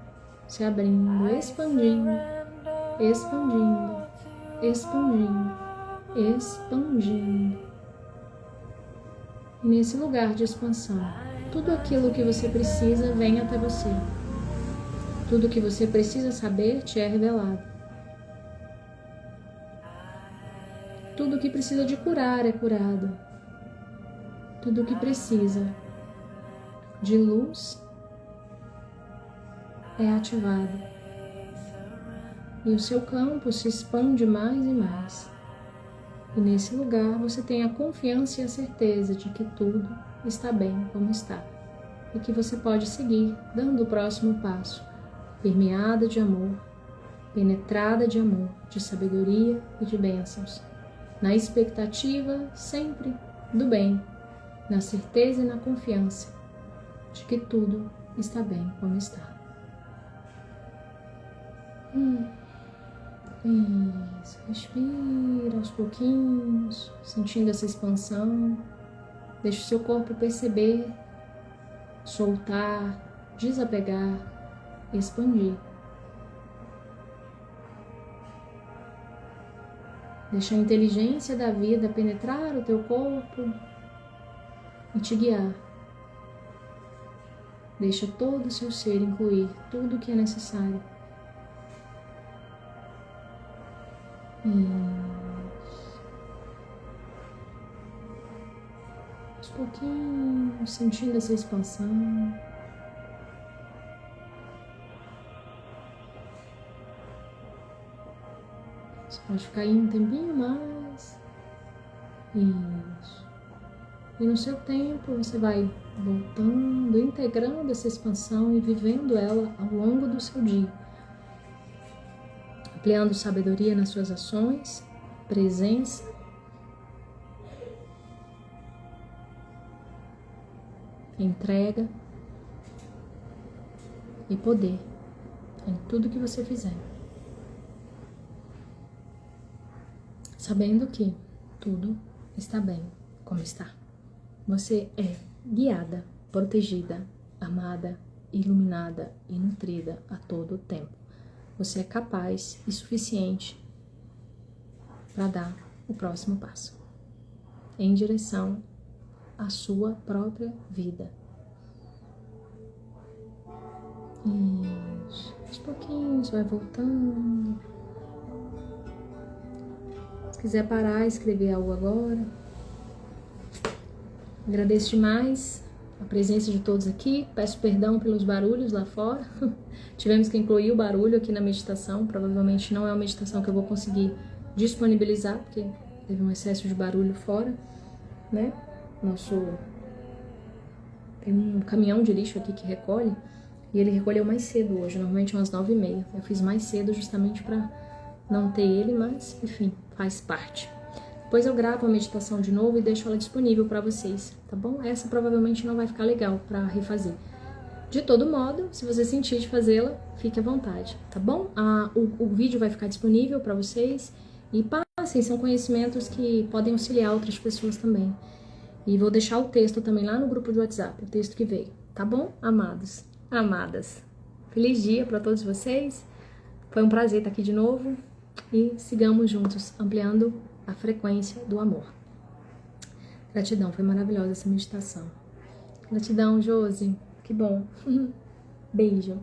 se abrindo, expandindo, expandindo, expandindo, expandindo. E nesse lugar de expansão, tudo aquilo que você precisa vem até você. Tudo que você precisa saber te é revelado. Tudo que precisa de curar é curado. Tudo que precisa de luz é ativado. E o seu campo se expande mais e mais. E nesse lugar você tem a confiança e a certeza de que tudo está bem como está. E que você pode seguir dando o próximo passo, permeada de amor, penetrada de amor, de sabedoria e de bênçãos. Na expectativa sempre do bem, na certeza e na confiança de que tudo está bem como está. Isso, respira aos pouquinhos, sentindo essa expansão. Deixe o seu corpo perceber, soltar, desapegar, expandir. Deixa a inteligência da vida penetrar o teu corpo e te guiar. Deixa todo o seu ser incluir tudo o que é necessário. Isso. Aos pouquinhos, sentindo essa expansão. Você pode ficar aí um tempinho mais. Isso. E no seu tempo você vai voltando, integrando essa expansão e vivendo ela ao longo do seu dia. Ampliando sabedoria nas suas ações, presença. Entrega e poder em tudo que você fizer. Sabendo que tudo está bem como está. Você é guiada, protegida, amada, iluminada e nutrida a todo o tempo. Você é capaz e suficiente para dar o próximo passo em direção à sua própria vida. Isso. Aos pouquinhos vai voltando. Se quiser parar, escrever algo agora. Agradeço demais a presença de todos aqui. Peço perdão pelos barulhos lá fora. Tivemos que incluir o barulho aqui na meditação. Provavelmente não é uma meditação que eu vou conseguir disponibilizar, porque teve um excesso de barulho fora, né? Tem um caminhão de lixo aqui que recolhe, e ele recolheu mais cedo hoje, normalmente umas 9h30. Eu fiz mais cedo justamente para não ter ele, mas enfim, faz parte. Depois eu gravo a meditação de novo e deixo ela disponível para vocês, tá bom? Essa provavelmente não vai ficar legal para refazer. De todo modo, se você sentir de fazê-la, fique à vontade, tá bom? O vídeo vai ficar disponível para vocês e passem, são conhecimentos que podem auxiliar outras pessoas também. E vou deixar o texto também lá no grupo de WhatsApp, o texto que veio, tá bom? Amados, amadas, feliz dia para todos vocês. Foi um prazer estar aqui de novo e sigamos juntos, ampliando a frequência do amor. Gratidão, foi maravilhosa essa meditação. Gratidão, Josi, que bom. Beijo.